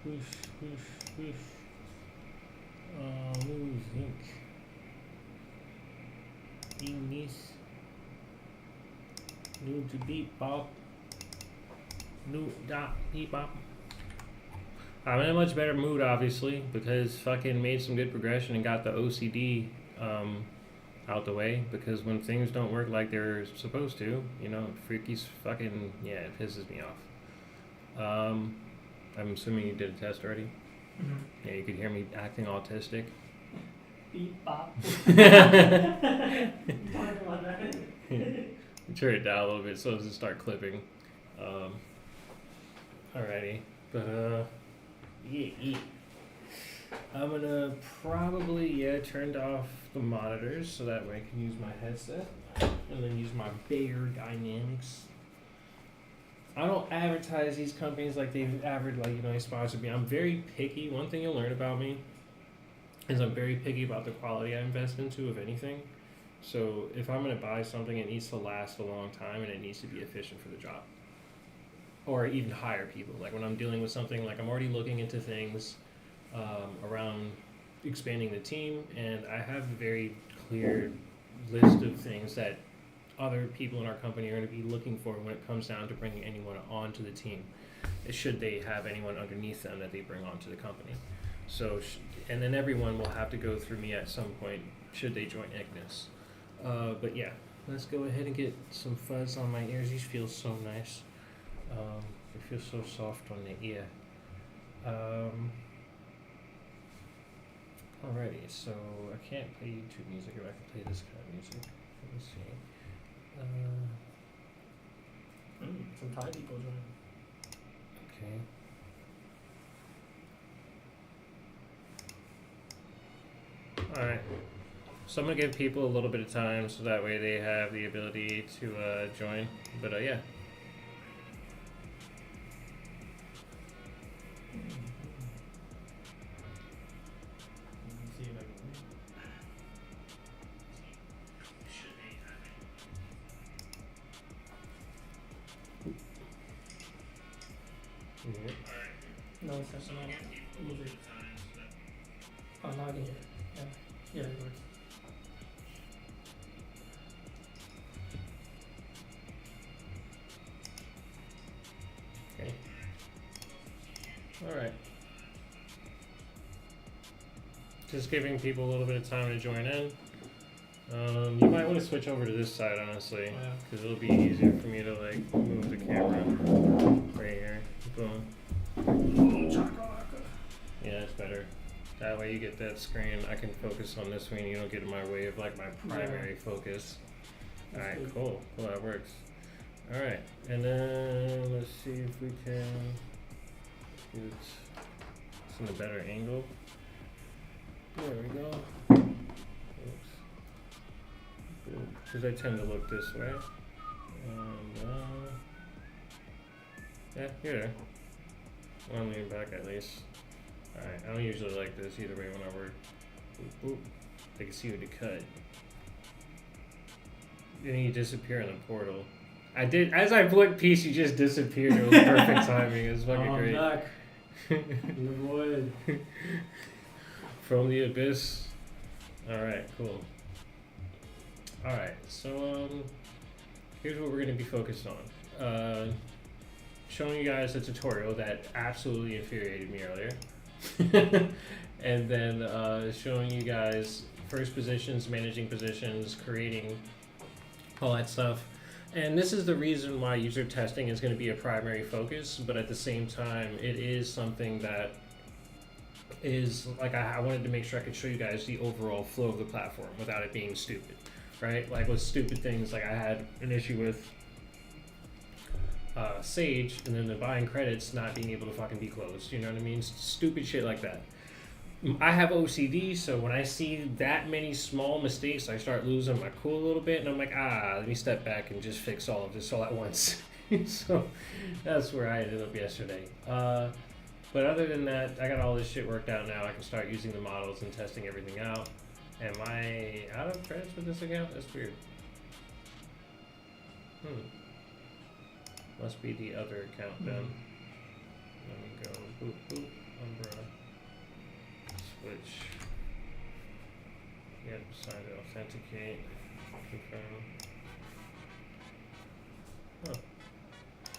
whoosh. Move ink. Eunice. New to beep bop. New dot beep bop. I'm in a much better mood, obviously, because fucking made some good progression and got the OCD out the way. Because when things don't work like they're supposed to, you know, freaky's fucking, yeah, it pisses me off. I'm assuming you did a test already. Mm-hmm. Yeah, you could hear me acting autistic. Beep bop. Turn it down a little bit so it doesn't start clipping. Alrighty, but yeah. I'm gonna probably turned off the monitors so that way I can use my headset and then use my Bayer Dynamics. I don't advertise these companies like they sponsor me. I'm very picky. One thing you'll learn about me is I'm very picky about the quality I invest into, if anything. So if I'm going to buy something, it needs to last a long time and it needs to be efficient for the job. Or even hire people. Like when I'm dealing with something, like I'm already looking into things around expanding the team, and I have a very clear list of things that other people in our company are going to be looking for when it comes down to bringing anyone onto the team, should they have anyone underneath them that they bring onto the company. So, and then everyone will have to go through me at some point should they join Ignis. But yeah, let's go ahead and get some fuzz on my ears. These feel so nice. They feel so soft on the ear. Alrighty, so I can't play YouTube music if I can play this kind of music. Let me see. Some Thai people join. Okay. Alright. So I'm going to give people a little bit of time so that way they have the ability to join. But yeah. No, it's just not music. Oh, now I can hear it. Yeah, it works. Okay. Alright. Just giving people a little bit of time to join in. You might want to switch over to this side, honestly, because it'll be easier for me to like move the camera right here. Boom. Yeah, it's better. That way you get that screen. I can focus on this screen. You don't get in my way of like my primary focus. All right, cool. Cool, that works. All right, and then let's see if we can get this in a better angle. There we go. Because I tend to look this way. And, yeah, you're there. Well, I'm leaning back at least. Alright, I don't usually like this either way when I work. Boop, boop. They can see what to cut. Then you disappear in the portal. I did, as I flipped piece, you just disappeared. It was perfect timing. It was fucking great. I'm back. In the void. From the abyss. Alright, cool. Alright, so here's what we're going to be focused on. Showing you guys a tutorial that absolutely infuriated me earlier. And then showing you guys first positions, managing positions, creating all that stuff. And this is the reason why user testing is going to be a primary focus, but at the same time, it is something that is, like, I wanted to make sure I could show you guys the overall flow of the platform without it being stupid, right? Like with stupid things, like I had an issue with Sage, and then the buying credits not being able to fucking be closed, you know what I mean? Stupid shit like that. I have OCD, so when I see that many small mistakes, I start losing my cool a little bit, and I'm like, let me step back and just fix all of this all at once. So that's where I ended up yesterday. But other than that, I got all this shit worked out now. I can start using the models and testing everything out. Am I out of credits with this account? That's weird. Must be the other account then. Then we go boop boop, Umbrae, switch. Yep, sign to authenticate, confirm. Oh,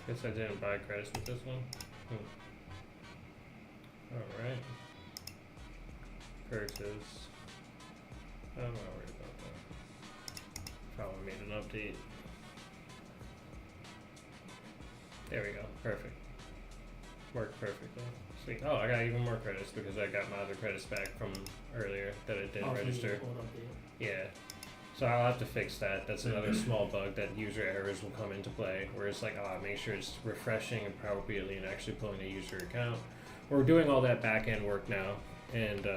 guess I didn't buy credits with this one. Alright. Purchase. I'm not worried about that. Probably made an update. There we go. Perfect. Worked perfectly. Sweet. Oh, I got even more credits because I got my other credits back from earlier that it didn't register. Yeah. So I'll have to fix that. That's another small bug that user errors will come into play, where it's like, make sure it's refreshing appropriately and actually pulling a user account. We're doing all that back end work now, and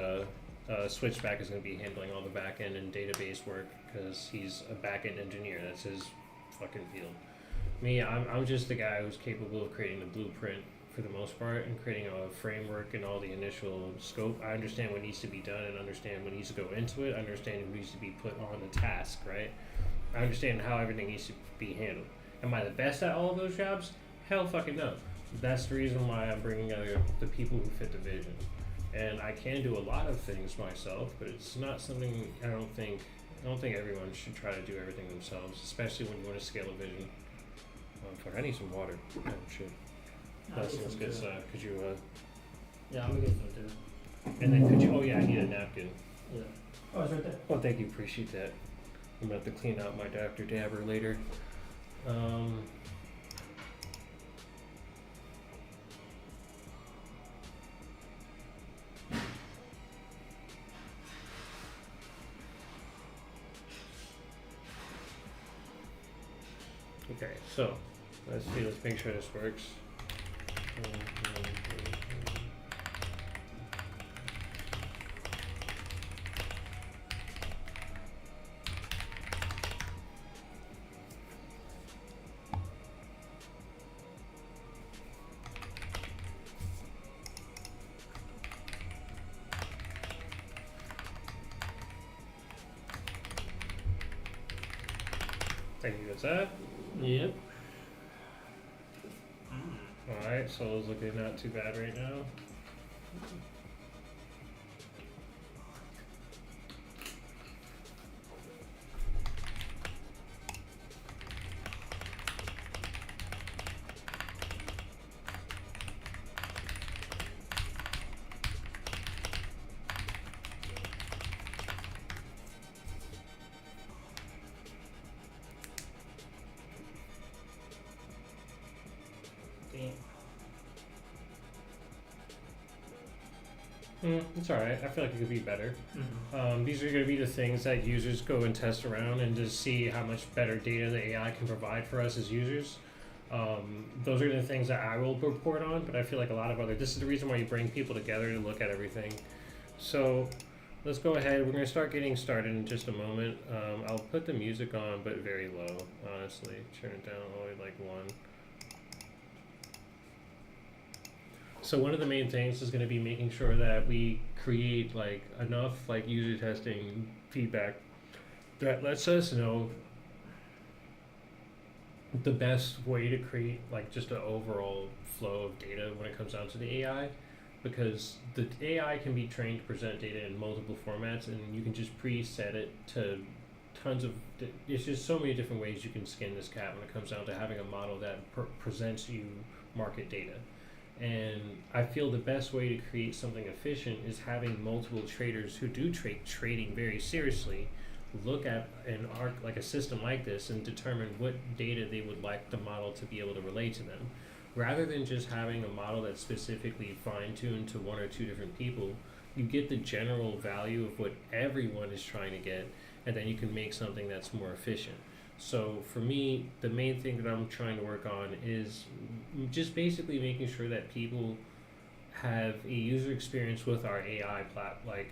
Switchback is going to be handling all the back end and database work because he's a back end engineer. That's his fucking field. Me, I'm just the guy who's capable of creating the blueprint for the most part and creating a framework and all the initial scope. I understand what needs to be done and understand what needs to go into it. I understand what needs to be put on the task, right? I understand how everything needs to be handled. Am I the best at all of those jobs? Hell fucking no. That's the reason why I'm bringing together the people who fit the vision. And I can do a lot of things myself, but it's not something I don't think everyone should try to do everything themselves, especially when you want to scale a vision. Fuck, I need some water. Oh shit. That's good. Could you? Yeah, I'm gonna get some too. And then could you? Oh yeah, I need a napkin. Yeah. Oh, it's right there. Oh, thank you. Appreciate that. I'm gonna have to clean out my Dr. Dabber later. Okay, so let's see. Let's make sure this works. Thank you, that's that. Yep. Alright, so it's looking not too bad right now. It's alright. I feel like it could be better. These are going to be the things that users go and test around and just see how much better data the AI can provide for us as users. Those are the things that I will report on, but I feel like a lot of other... This is the reason why you bring people together to look at everything. So let's go ahead. We're going to start getting started in just a moment. I'll put the music on, but very low, honestly. Turn it down all the way like 1. So one of the main things is going to be making sure that we create like enough like user testing feedback that lets us know the best way to create like just an overall flow of data when it comes down to the AI, because the AI can be trained to present data in multiple formats and you can just preset it to tons of... There's just so many different ways you can skin this cat when it comes down to having a model that presents you market data. And I feel the best way to create something efficient is having multiple traders who do trading very seriously look at an arc like a system like this and determine what data they would like the model to be able to relay to them. Rather than just having a model that's specifically fine-tuned to 1 or 2 different people, you get the general value of what everyone is trying to get, and then you can make something that's more efficient. So for me, the main thing that I'm trying to work on is just basically making sure that people have a user experience with our AI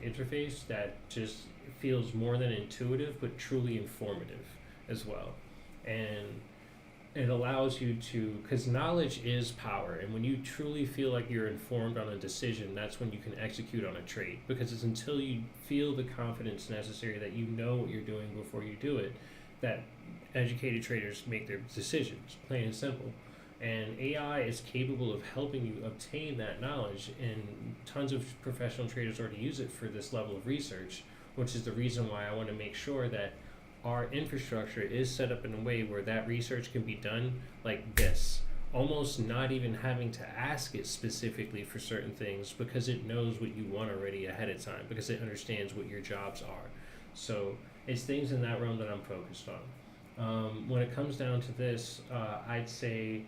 interface that just feels more than intuitive, but truly informative as well. And it allows you to, because knowledge is power, and when you truly feel like you're informed on a decision, that's when you can execute on a trade, because it's until you feel the confidence necessary that you know what you're doing before you do it that educated traders make their decisions, plain and simple. And AI is capable of helping you obtain that knowledge, and tons of professional traders already use it for this level of research, which is the reason why I want to make sure that our infrastructure is set up in a way where that research can be done like this, almost not even having to ask it specifically for certain things, because it knows what you want already ahead of time, because it understands what your jobs are. So it's things in that realm that I'm focused on. When it comes down to this, I'd say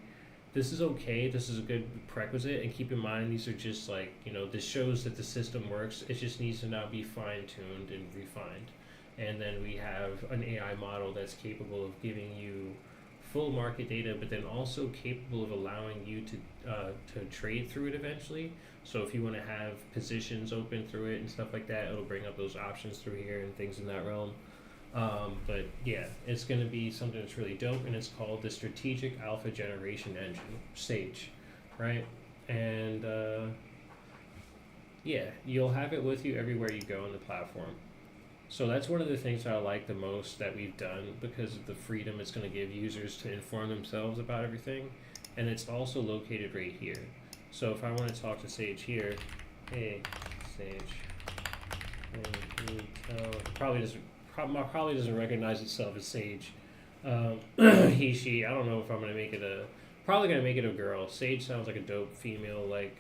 this is okay. This is a good prerequisite, and keep in mind these are just like, this shows that the system works. It just needs to now be fine-tuned and refined. And then we have an AI model that's capable of giving you full market data, but then also capable of allowing you to trade through it eventually. So if you want to have positions open through it and stuff like that, it'll bring up those options through here and things in that realm. But yeah, it's going to be something that's really dope, and it's called the Strategic Alpha Generation Engine, SAGE, right? And yeah, you'll have it with you everywhere you go on the platform. So that's one of the things that I like the most that we've done, because of the freedom it's going to give users to inform themselves about everything. And it's also located right here. So if I want to talk to Sage here, hey, Sage, can you tell, probably doesn't recognize itself as Sage. He, she, I don't know if I'm going to make it probably going to make it a girl. Sage sounds like a dope female, like,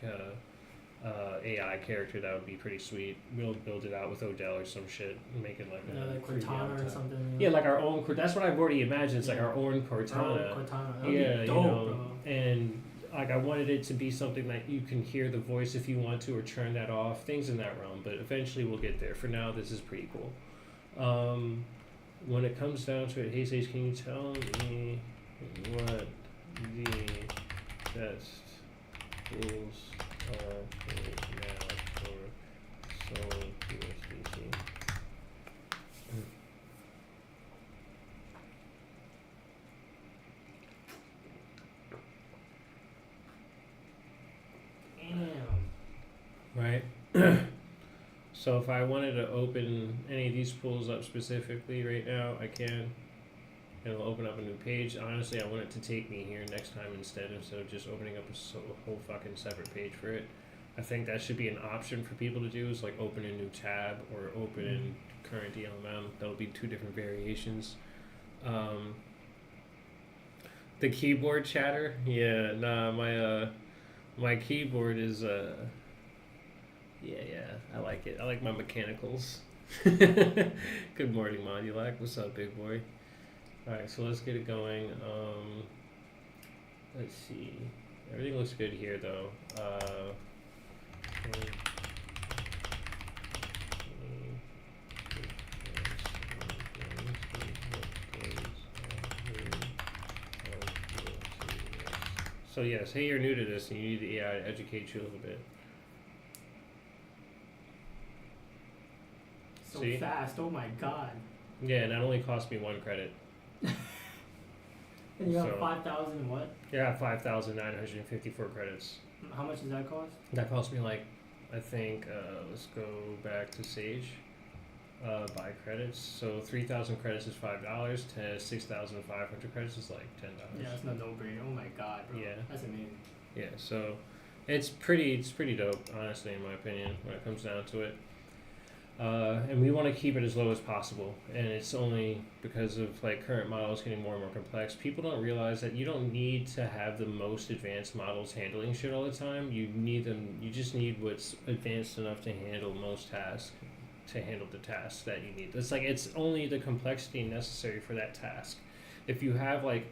AI character. That would be pretty sweet. We'll build it out with Odell or some shit and make it like like Cortana or something. Yeah, like our own. That's what I've already imagined. It's like our own Cortana. Yeah, dope, bro. And like I wanted it to be something that you can hear the voice if you want to, or turn that off. Things in that realm, but eventually we'll get there. For now, this is pretty cool. When it comes down to it, hey Sage, can you tell me what the best rules right now for Sol USDC? Damn. Right. So if I wanted to open any of these pools up specifically right now, I can. It'll open up a new page. Honestly, I want it to take me here next time instead of just opening up a whole fucking separate page for it. I think that should be an option for people to do, is like open a new tab or open in current DLMM. That'll be two different variations. The keyboard chatter, yeah, nah, my keyboard is yeah, I like it. I like my mechanicals. Good morning, Modulac. What's up, big boy? Alright, so let's get it going. Let's see. Everything looks good here, though. So yes, hey, you're new to this and you need the AI to educate you a little bit. So See? fast, oh my god. Yeah, and that only cost me 1 credit. And you have So- 5,000 what? Yeah, 5,954 credits. How much does that cost? That cost me like, I think, let's go back to Sage. Buy credits. So 3,000 credits is $5. To 6,500 credits is like $10. Yeah, that's no brainer. Oh my god, bro. Yeah. That's amazing. Yeah, so it's pretty dope, honestly, in my opinion, when it comes down to it. And we want to keep it as low as possible, and it's only because of like current models getting more and more complex. People don't realize that you don't need to have the most advanced models handling shit all the time. You just need what's advanced enough to handle most tasks, to handle the tasks that you need. It's only the complexity necessary for that task. If you have like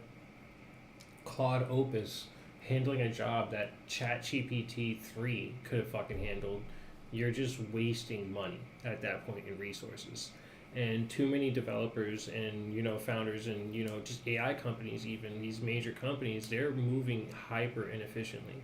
Claude Opus handling a job that ChatGPT 3 could have fucking handled, you're just wasting money at that point in resources. And too many developers and founders and just AI companies, even these major companies, they're moving hyper inefficiently.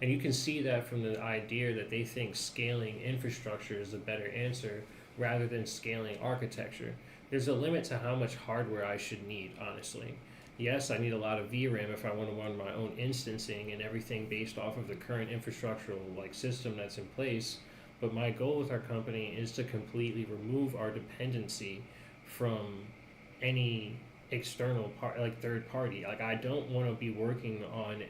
And you can see that from the idea that they think scaling infrastructure is a better answer rather than scaling architecture. There's a limit to how much hardware I should need, honestly. Yes, I need a lot of VRAM if I want to run my own instancing and everything based off of the current infrastructural system that's in place. But my goal with our company is to completely remove our dependency from any external third party. I don't want to be working on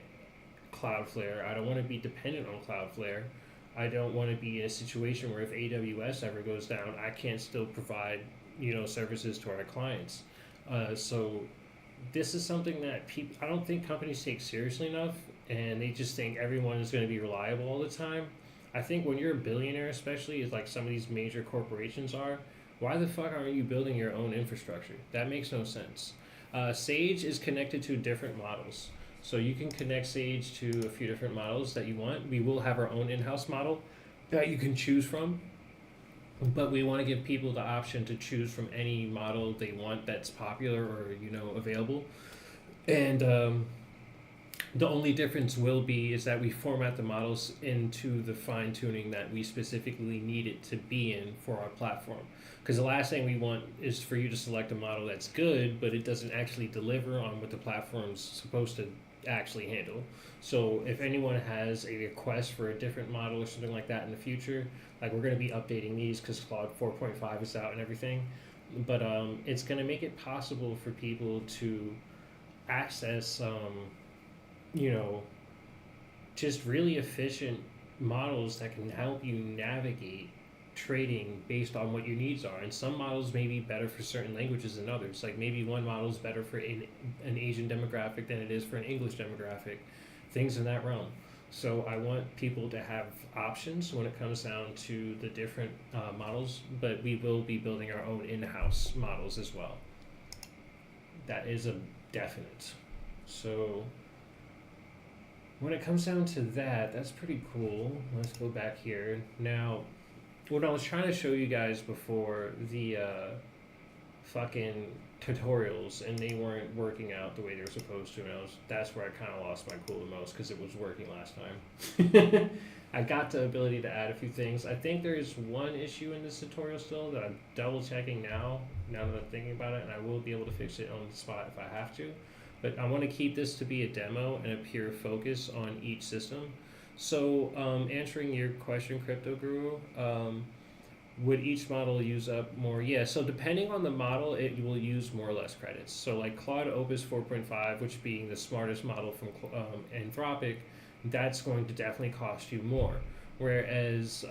Cloudflare. I don't want to be dependent on Cloudflare. I don't want to be in a situation where if AWS ever goes down, I can't still provide, services to our clients. So this is something that I don't think companies take seriously enough, and they just think everyone is going to be reliable all the time. I think when you're a billionaire, especially, is like some of these major corporations are, why the fuck aren't you building your own infrastructure? That makes no sense. Sage is connected to different models. So you can connect Sage to a few different models that you want. We will have our own in-house model that you can choose from, but we want to give people the option to choose from any model they want that's popular or available. And the only difference will be is that we format the models into the fine tuning that we specifically need it to be in for our platform. Because the last thing we want is for you to select a model that's good, but it doesn't actually deliver on what the platform's supposed to actually handle. So if anyone has a request for a different model or something like that in the future, like we're going to be updating these because Claude 4.5 is out and everything, but it's going to make it possible for people to access just really efficient models that can help you navigate trading based on what your needs are. And some models may be better for certain languages than others. Like maybe one model is better for an Asian demographic than it is for an English demographic, things in that realm. So I want people to have options when it comes down to the different models, but we will be building our own in-house models as well. That is a definite. So when it comes down to that, that's pretty cool. Let's go back here. Now, what I was trying to show you guys before, the fucking tutorials, and they weren't working out the way they were supposed to, and that's where I kind of lost my cool the most, because it was working last time. I got the ability to add a few things. I think there is one issue in this tutorial still that I'm double checking now that I'm thinking about it, and I will be able to fix it on the spot if I have to. But I want to keep this to be a demo and a pure focus on each system. So answering your question, Crypto Guru, would each model use up more? Yeah, so depending on the model, it will use more or less credits. So like Claude Opus 4.5, which being the smartest model from Anthropic, that's going to definitely cost you more. Whereas,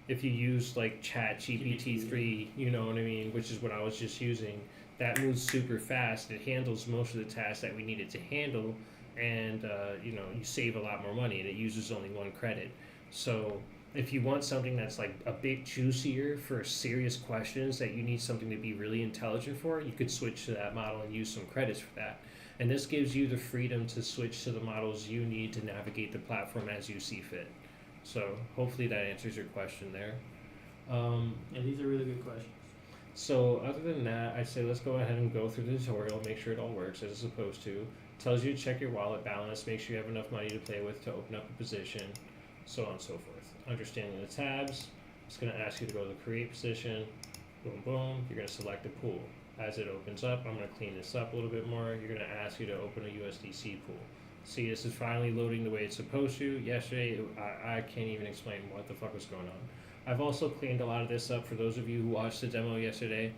if you use like Chat GPT-3, you know what I mean, which is what I was just using, that moves super fast. It handles most of the tasks that we need it to handle, and you save a lot more money, and it uses only one credit. So if you want something that's like a bit juicier for serious questions that you need something to be really intelligent for, you could switch to that model and use some credits for that. And this gives you the freedom to switch to the models you need to navigate the platform as you see fit. So hopefully that answers your question there. Yeah, these are really good questions. So other than that, I'd say let's go ahead and go through the tutorial, make sure it all works as it's supposed to. Tells you to check your wallet balance, make sure you have enough money to play with to open up a position, so on and so forth. Understanding the tabs, it's going to ask you to go to the create position, boom, boom, you're going to select the pool. As it opens up, I'm going to clean this up a little bit more, you're going to ask you to open a USDC pool. See, this is finally loading the way it's supposed to. Yesterday, I can't even explain what the fuck was going on. I've also cleaned a lot of this up for those of you who watched the demo yesterday.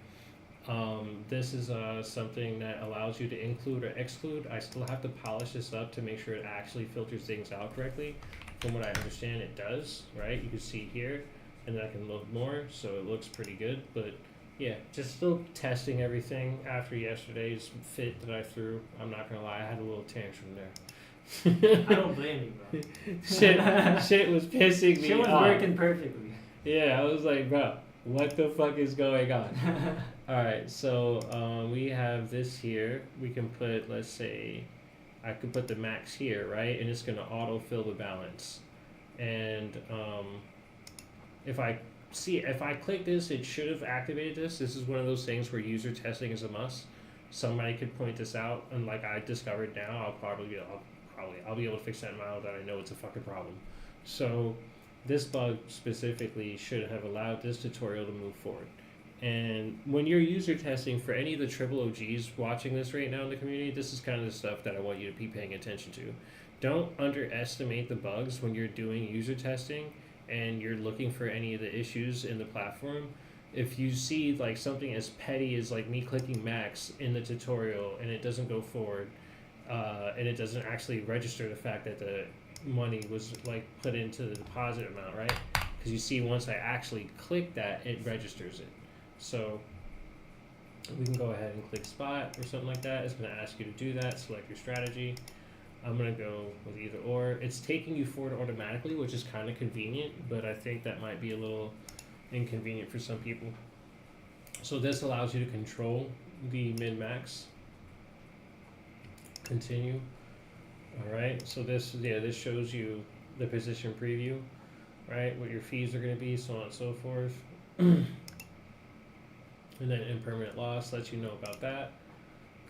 This is something that allows you to include or exclude. I still have to polish this up to make sure it actually filters things out correctly. From what I understand, it does, right? You can see here, and then I can load more, so it looks pretty good. But yeah, just still testing everything after yesterday's fit that I threw. I'm not gonna lie, I had a little tantrum there. I don't blame you, bro. shit was pissing me Shit was off. working perfectly. Yeah, I was like, bro, what the fuck is going on? Alright, so we have this here. We can put, let's say, I could put the max here, right? And it's going to autofill the balance. And if I click this, it should have activated this. This is one of those things where user testing is a must. Somebody could point this out, and like I discovered now, I'll be able to fix that now that I know it's a fucking problem. So this bug specifically should have allowed this tutorial to move forward. And when you're user testing for any of the triple OGs watching this right now in the community, this is kind of the stuff that I want you to be paying attention to. Don't underestimate the bugs when you're doing user testing and you're looking for any of the issues in the platform. If you see like something as petty as like me clicking max in the tutorial and it doesn't go forward, and it doesn't actually register the fact that the money was like put into the deposit amount, right? Because you see, once I actually click that, it registers it. So we can go ahead and click spot or something like that. It's going to ask you to do that. Select your strategy. I'm going to go with either or. It's taking you forward automatically, which is kind of convenient, but I think that might be a little inconvenient for some people. So this allows you to control the min-max. Continue. All right, so this shows you the position preview, right? What your fees are going to be, so on and so forth. And then impermanent loss lets you know about that.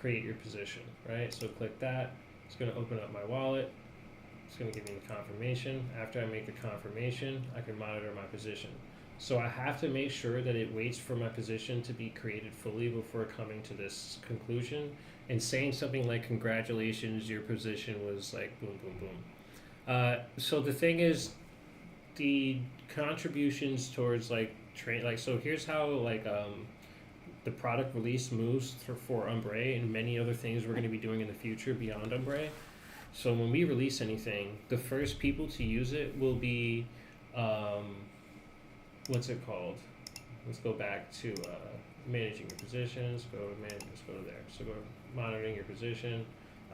Create your position, right? So click that. It's going to open up my wallet. It's going to give me the confirmation. After I make the confirmation, I can monitor my position. So I have to make sure that it waits for my position to be created fully before coming to this conclusion and saying something like, congratulations, your position was like boom, boom, boom. So the thing is, the contributions towards like so here's how like the product release moves for Umbrae and many other things we're going to be doing in the future beyond Umbrae. So when we release anything, the first people to use it will be what's it called? Let's go back to managing your positions. Let's go there. So go monitoring your position.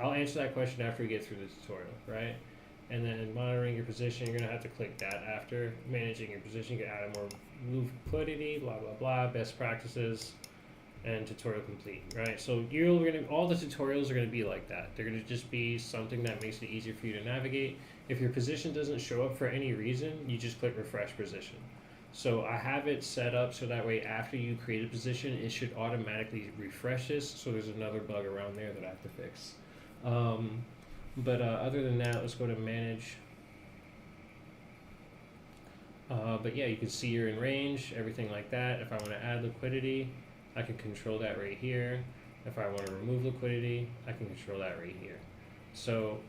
I'll answer that question after we get through the tutorial, right? And then monitoring your position, you're gonna have to click that after managing your position. You can add more liquidity, blah blah blah, best practices, and tutorial complete, right? So all the tutorials are gonna be like that. They're gonna just be something that makes it easier for you to navigate. If your position doesn't show up for any reason, you just click refresh position. So I have it set up so that way after you create a position, it should automatically refresh this. So there's another bug around there that I have to fix. But other than that, let's go to manage. But yeah, you can see you're in range, everything like that. If I want to add liquidity, I can control that right here. If I want to remove liquidity, I can control that right here. So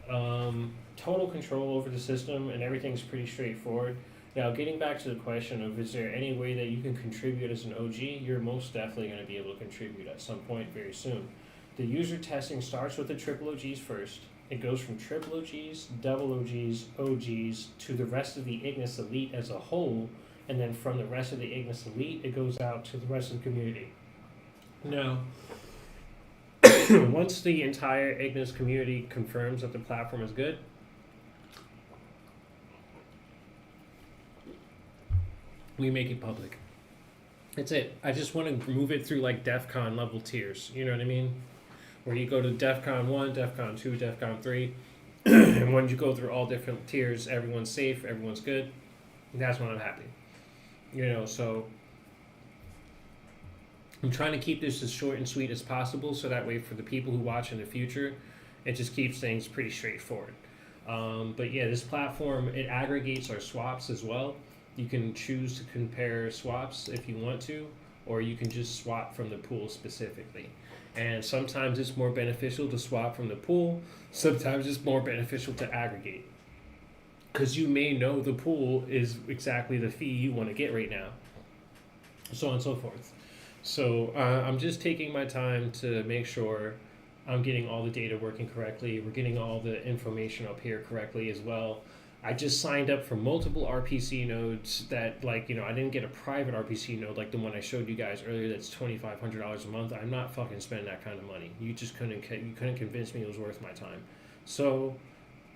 total control over the system, and everything's pretty straightforward. Now, getting back to the question of is there any way that you can contribute as an OG, you're most definitely going to be able to contribute at some point very soon. The user testing starts with the triple OGs first. It goes from triple OGs, double OGs, OGs, to the rest of the Ignis Elite as a whole, and then from the rest of the Ignis Elite, it goes out to the rest of the community. Now, once the entire Ignis community confirms that the platform is good, we make it public. That's it. I just want to move it through like DEF CON level tiers. You know what I mean? Where you go to DEF CON 1, DEF CON 2, DEF CON 3. And when you go through all different tiers, everyone's safe, everyone's good. And that's when I'm happy. You know, so I'm trying to keep this as short and sweet as possible so that way for the people who watch in the future, it just keeps things pretty straightforward. But yeah, this platform, it aggregates our swaps as well. You can choose to compare swaps if you want to, or you can just swap from the pool specifically. And sometimes it's more beneficial to swap from the pool. Sometimes it's more beneficial to aggregate. Because you may know the pool is exactly the fee you want to get right now. So on and so forth. So I'm just taking my time to make sure I'm getting all the data working correctly. We're getting all the information up here correctly as well. I just signed up for multiple RPC nodes that, like, you know, I didn't get a private RPC node like the one I showed you guys earlier that's $2,500 a month. I'm not fucking spending that kind of money. You just couldn't convince me it was worth my time. So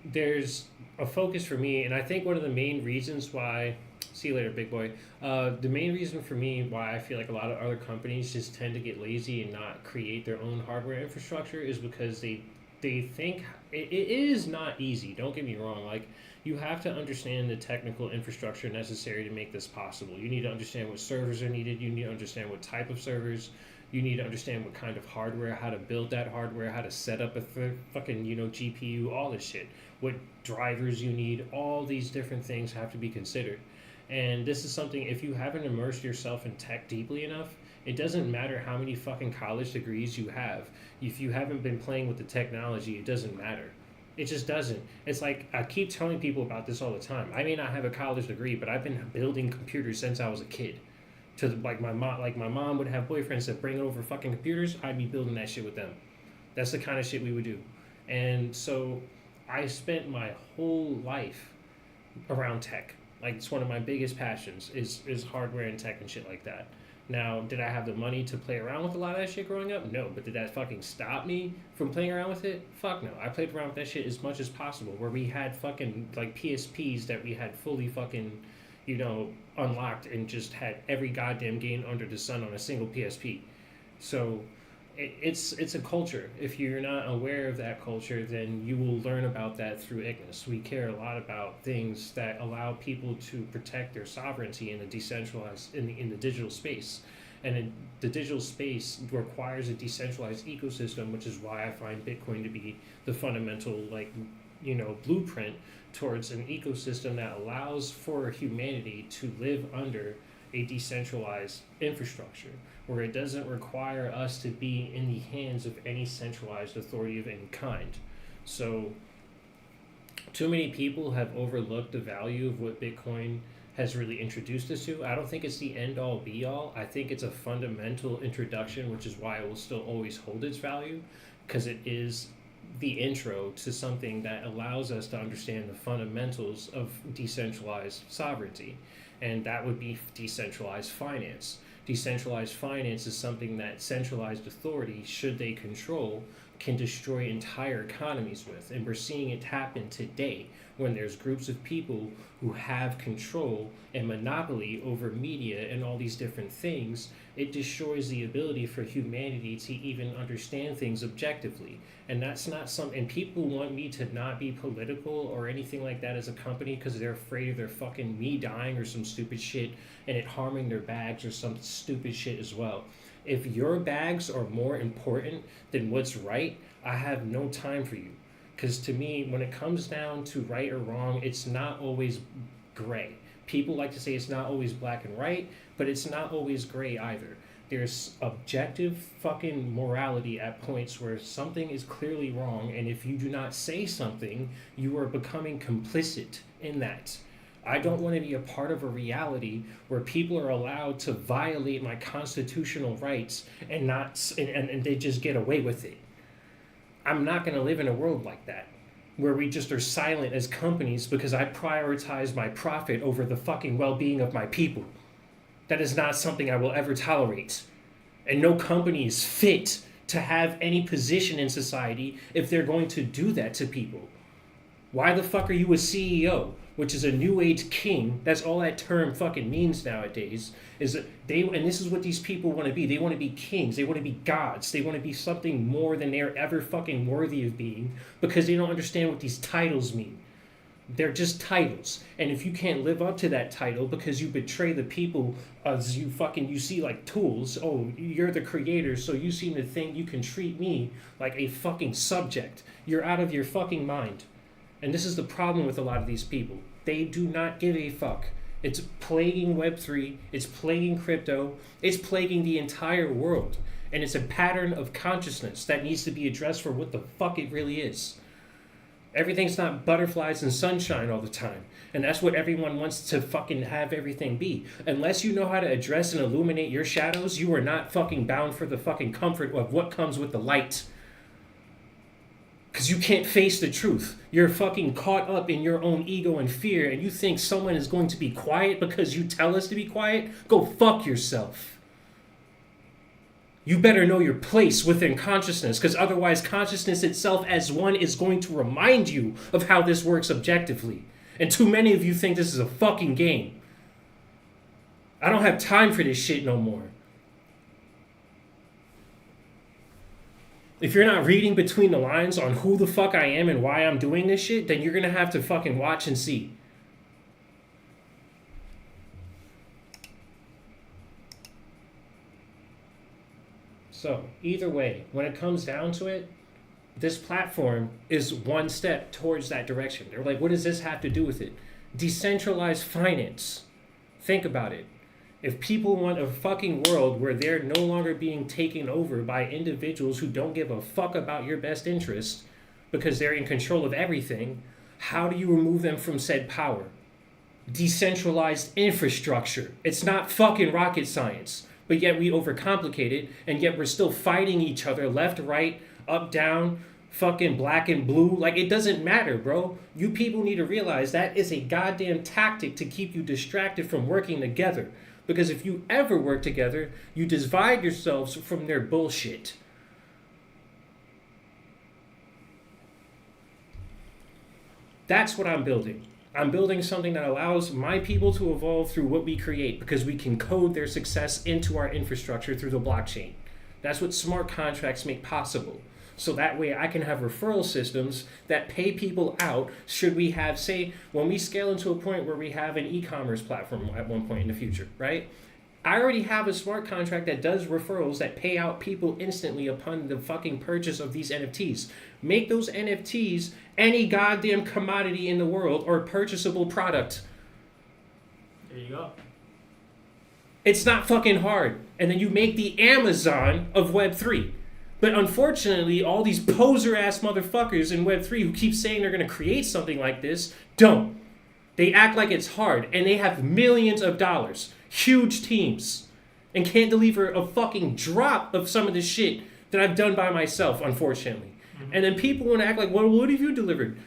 there's a focus for me, and I think one of the main reasons why, see you later, big boy, the main reason for me why I feel like a lot of other companies just tend to get lazy and not create their own hardware infrastructure is because they think it is not easy. Don't get me wrong. Like, you have to understand the technical infrastructure necessary to make this possible. You need to understand what servers are needed. You need to understand what type of servers. You need to understand what kind of hardware, how to build that hardware, how to set up a fucking, you know, GPU, all this shit. What drivers you need. All these different things have to be considered. And this is something, if you haven't immersed yourself in tech deeply enough, it doesn't matter how many fucking college degrees you have. If you haven't been playing with the technology, it doesn't matter. It just doesn't. It's like, I keep telling people about this all the time. I may not have a college degree, but I've been building computers since I was a kid. My mom would have boyfriends that bring over fucking computers. I'd be building that shit with them. That's the kind of shit we would do. And so I spent my whole life around tech. Like it's one of my biggest passions is hardware and tech and shit like that. Now, did I have the money to play around with a lot of that shit growing up? No. But did that fucking stop me from playing around with it? Fuck no. I played around with that shit as much as possible. Where we had fucking like PSPs that we had fully fucking, unlocked and just had every goddamn game under the sun on a single PSP. So it's a culture. If you're not aware of that culture, then you will learn about that through Ignis. We care a lot about things that allow people to protect their sovereignty in the decentralized in the digital space, and the digital space requires a decentralized ecosystem, which is why I find Bitcoin to be the fundamental blueprint towards an ecosystem that allows for humanity to live under a decentralized infrastructure where it doesn't require us to be in the hands of any centralized authority of any kind. So too many people have overlooked the value of what Bitcoin has really introduced us to. I don't think it's the end all be all. I think it's a fundamental introduction, which is why it will still always hold its value, because it is the intro to something that allows us to understand the fundamentals of decentralized sovereignty. And that would be decentralized finance. Decentralized finance is something that centralized authority, should they control, can destroy entire economies with. And we're seeing it happen today when there's groups of people who have control and monopoly over media and all these different things. It destroys the ability for humanity to even understand things objectively. And that's not something, and people want me to not be political or anything like that as a company because they're afraid of their fucking me dying or some stupid shit and it harming their bags or some stupid shit as well. If your bags are more important than what's right, I have no time for you. Because to me, when it comes down to right or wrong, it's not always gray. People like to say it's not always black and white, but it's not always gray either. There's objective fucking morality at points where something is clearly wrong, and if you do not say something, you are becoming complicit in that. I don't want to be a part of a reality where people are allowed to violate my constitutional rights and they just get away with it. I'm not going to live in a world like that, where we just are silent as companies because I prioritize my profit over the fucking well-being of my people. That is not something I will ever tolerate. And no company is fit to have any position in society if they're going to do that to people. Why the fuck are you a CEO? Which is a new age king. That's all that term fucking means nowadays. Is that and this is what these people want to be. They want to be kings. They want to be gods. They want to be something more than they're ever fucking worthy of being because they don't understand what these titles mean. They're just titles. And if you can't live up to that title because you betray the people as you see like tools, oh, you're the creator, so you seem to think you can treat me like a fucking subject. You're out of your fucking mind. And this is the problem with a lot of these people. They do not give a fuck. It's plaguing Web3. It's plaguing crypto. It's plaguing the entire world. And it's a pattern of consciousness that needs to be addressed for what the fuck it really is. Everything's not butterflies and sunshine all the time. And that's what everyone wants to fucking have everything be. Unless you know how to address and illuminate your shadows, you are not fucking bound for the fucking comfort of what comes with the light. Because you can't face the truth. You're fucking caught up in your own ego and fear, and you think someone is going to be quiet because you tell us to be quiet? Go fuck yourself. You better know your place within consciousness, because otherwise consciousness itself as one is going to remind you of how this works objectively. And too many of you think this is a fucking game. I don't have time for this shit no more. If you're not reading between the lines on who the fuck I am and why I'm doing this shit, then you're gonna have to fucking watch and see. So, either way, when it comes down to it, this platform is one step towards that direction. They're like, what does this have to do with it? Decentralized finance. Think about it. If people want a fucking world where they're no longer being taken over by individuals who don't give a fuck about your best interest because they're in control of everything, how do you remove them from said power? Decentralized infrastructure. It's not fucking rocket science, but yet we overcomplicate it, and yet we're still fighting each other left, right, up, down, fucking black and blue. Like, it doesn't matter, bro. You people need to realize that is a goddamn tactic to keep you distracted from working together. Because if you ever work together, you divide yourselves from their bullshit. That's what I'm building. I'm building something that allows my people to evolve through what we create because we can code their success into our infrastructure through the blockchain. That's what smart contracts make possible. So that way I can have referral systems that pay people out should we have, say, when we scale into a point where we have an e-commerce platform at one point in the future, right? I already have a smart contract that does referrals that pay out people instantly upon the fucking purchase of these NFTs. Make those NFTs any goddamn commodity in the world or purchasable product. There you go. It's not fucking hard. And then you make the Amazon of Web3. But unfortunately, all these poser-ass motherfuckers in Web3 who keep saying they're going to create something like this, don't. They act like it's hard, and they have millions of dollars, huge teams, and can't deliver a fucking drop of some of the shit that I've done by myself, unfortunately. Mm-hmm. And then people want to act like, well, what have you delivered?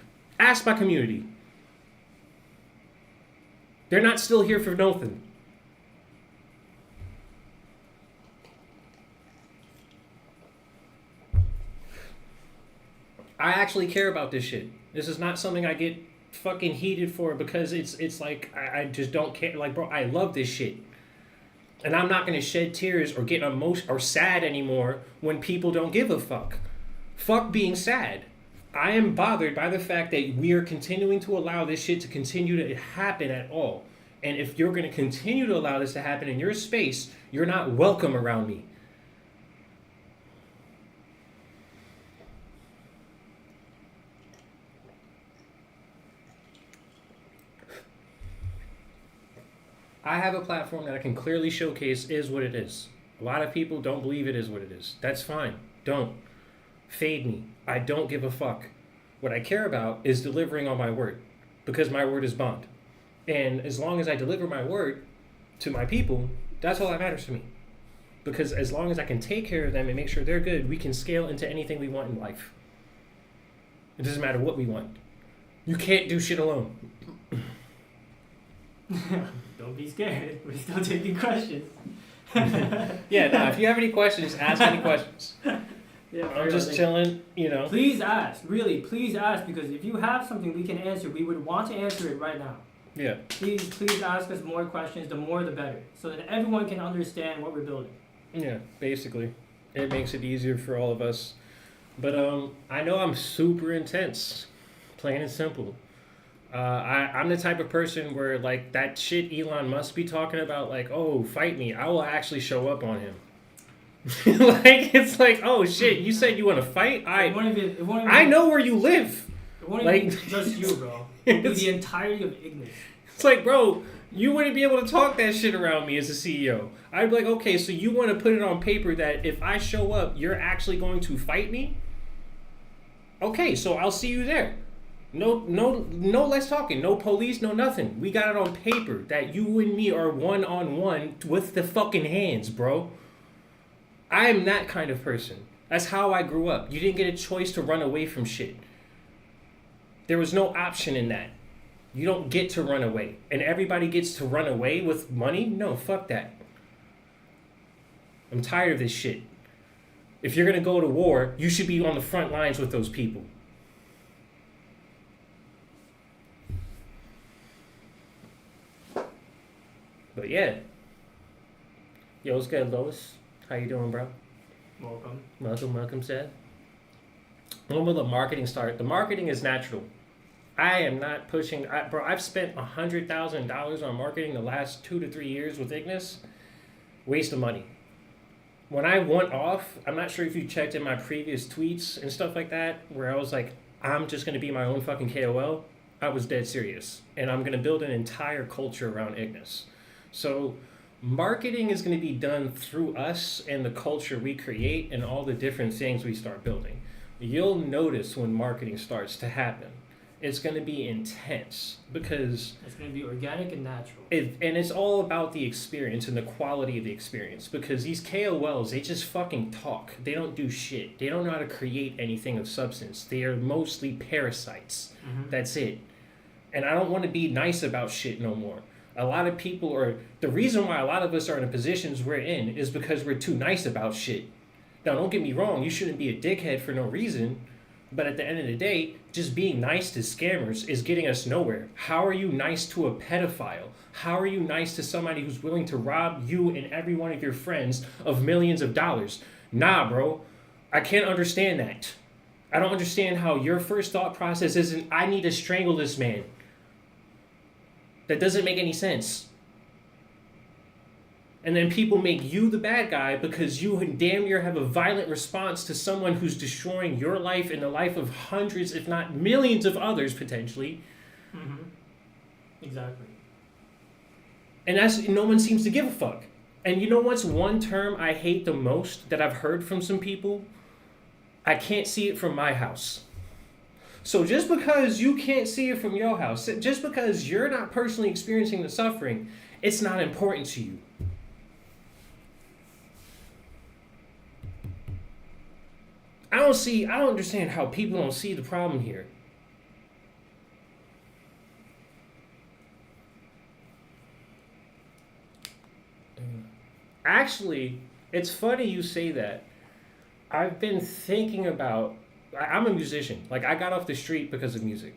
Ask my community. They're not still here for nothing. I actually care about this shit. This is not something I get fucking heated for because it's like I just don't care. Like, bro, I love this shit. And I'm not gonna shed tears or get emotion or sad anymore when people don't give a fuck. Fuck being sad. I am bothered by the fact that we are continuing to allow this shit to continue to happen at all. And if you're gonna continue to allow this to happen in your space, you're not welcome around me. I have a platform that I can clearly showcase is what it is. A lot of people don't believe it is what it is. That's fine. Don't. Fade me. I don't give a fuck. What I care about is delivering on my word because my word is bond. And as long as I deliver my word to my people, that's all that matters to me. Because as long as I can take care of them and make sure they're good, we can scale into anything we want in life. It doesn't matter what we want. You can't do shit alone. Don't be scared. We're still taking questions. If you have any questions, ask any questions. Yeah, I'm just chilling, you know. Please ask. Really, please ask because if you have something we can answer, we would want to answer it right now. Yeah. Please ask us more questions. The more, the better, so that everyone can understand what we're building. Yeah, basically, it makes it easier for all of us. But I know I'm super intense, plain and simple. I'm the type of person where, like, that shit Elon Musk be talking about, like, oh, fight me, I will actually show up on him. Like, it's like, oh shit, you said you want to fight? I know where you live. It won't even just you, bro. It will be the entirety of Ignis. It's like, bro, you wouldn't be able to talk that shit around me as a CEO. I'd be like, okay, so you want to put it on paper that if I show up, you're actually going to fight me? Okay, so I'll see you there. No less talking. No police, no nothing. We got it on paper that you and me are one-on-one with the fucking hands, bro. I am that kind of person. That's how I grew up. You didn't get a choice to run away from shit. There was no option in that. You don't get to run away. And everybody gets to run away with money? No, fuck that. I'm tired of this shit. If you're going to go to war, you should be on the front lines with those people. But yeah. Yo, what's good, Lois? How you doing, bro? Welcome, Seth. When will the marketing start? The marketing is natural. I am not pushing... Bro, I've spent $100,000 on marketing the last 2 to 3 years with Ignis. Waste of money. When I went off, I'm not sure if you checked in my previous tweets and stuff like that, where I was like, I'm just going to be my own fucking KOL. I was dead serious. And I'm going to build an entire culture around Ignis. So... marketing is going to be done through us and the culture we create and all the different things we start building. You'll notice when marketing starts to happen. It's going to be intense because It's going to be organic and natural. and it's all about the experience and the quality of the experience, because these KOLs, they just fucking talk. They don't do shit. They don't know how to create anything of substance. They are mostly parasites. Mm-hmm. That's it. And I don't want to be nice about shit no more. A lot of people are... The reason why a lot of us are in the positions we're in is because we're too nice about shit. Now, don't get me wrong. You shouldn't be a dickhead for no reason. But at the end of the day, just being nice to scammers is getting us nowhere. How are you nice to a pedophile? How are you nice to somebody who's willing to rob you and every one of your friends of millions of dollars? Nah, bro. I can't understand that. I don't understand how your first thought process isn't, I need to strangle this man. That doesn't make any sense. And then people make you the bad guy because you damn near have a violent response to someone who's destroying your life and the life of hundreds, if not millions of others, potentially. Mm-hmm. Exactly. And that's, no one seems to give a fuck. And you know what's one term I hate the most that I've heard from some people? I can't see it from my house. So just because you can't see it from your house, just because you're not personally experiencing the suffering, it's not important to you. I don't understand how people don't see the problem here. Actually, it's funny you say that. I've been thinking about... I'm a musician. Like, I got off the street because of music.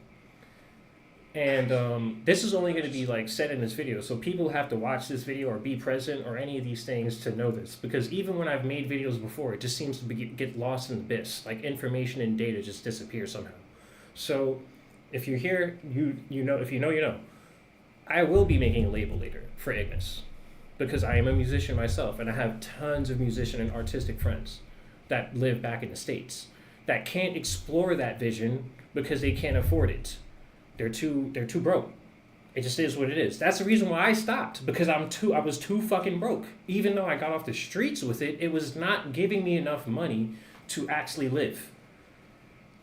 And this is only going to be, like, said in this video. So people have to watch this video or be present or any of these things to know this. Because even when I've made videos before, it just seems to get lost in the abyss. Like, information and data just disappear somehow. So if you're here, you know. If you know, you know. I will be making a label later for Ignis. Because I am a musician myself. And I have tons of musician and artistic friends that live back in the States that can't explore that vision because they can't afford it. They're too broke. It just is what it is. That's the reason why I stopped, because I was too fucking broke. Even though I got off the streets with it, it was not giving me enough money to actually live.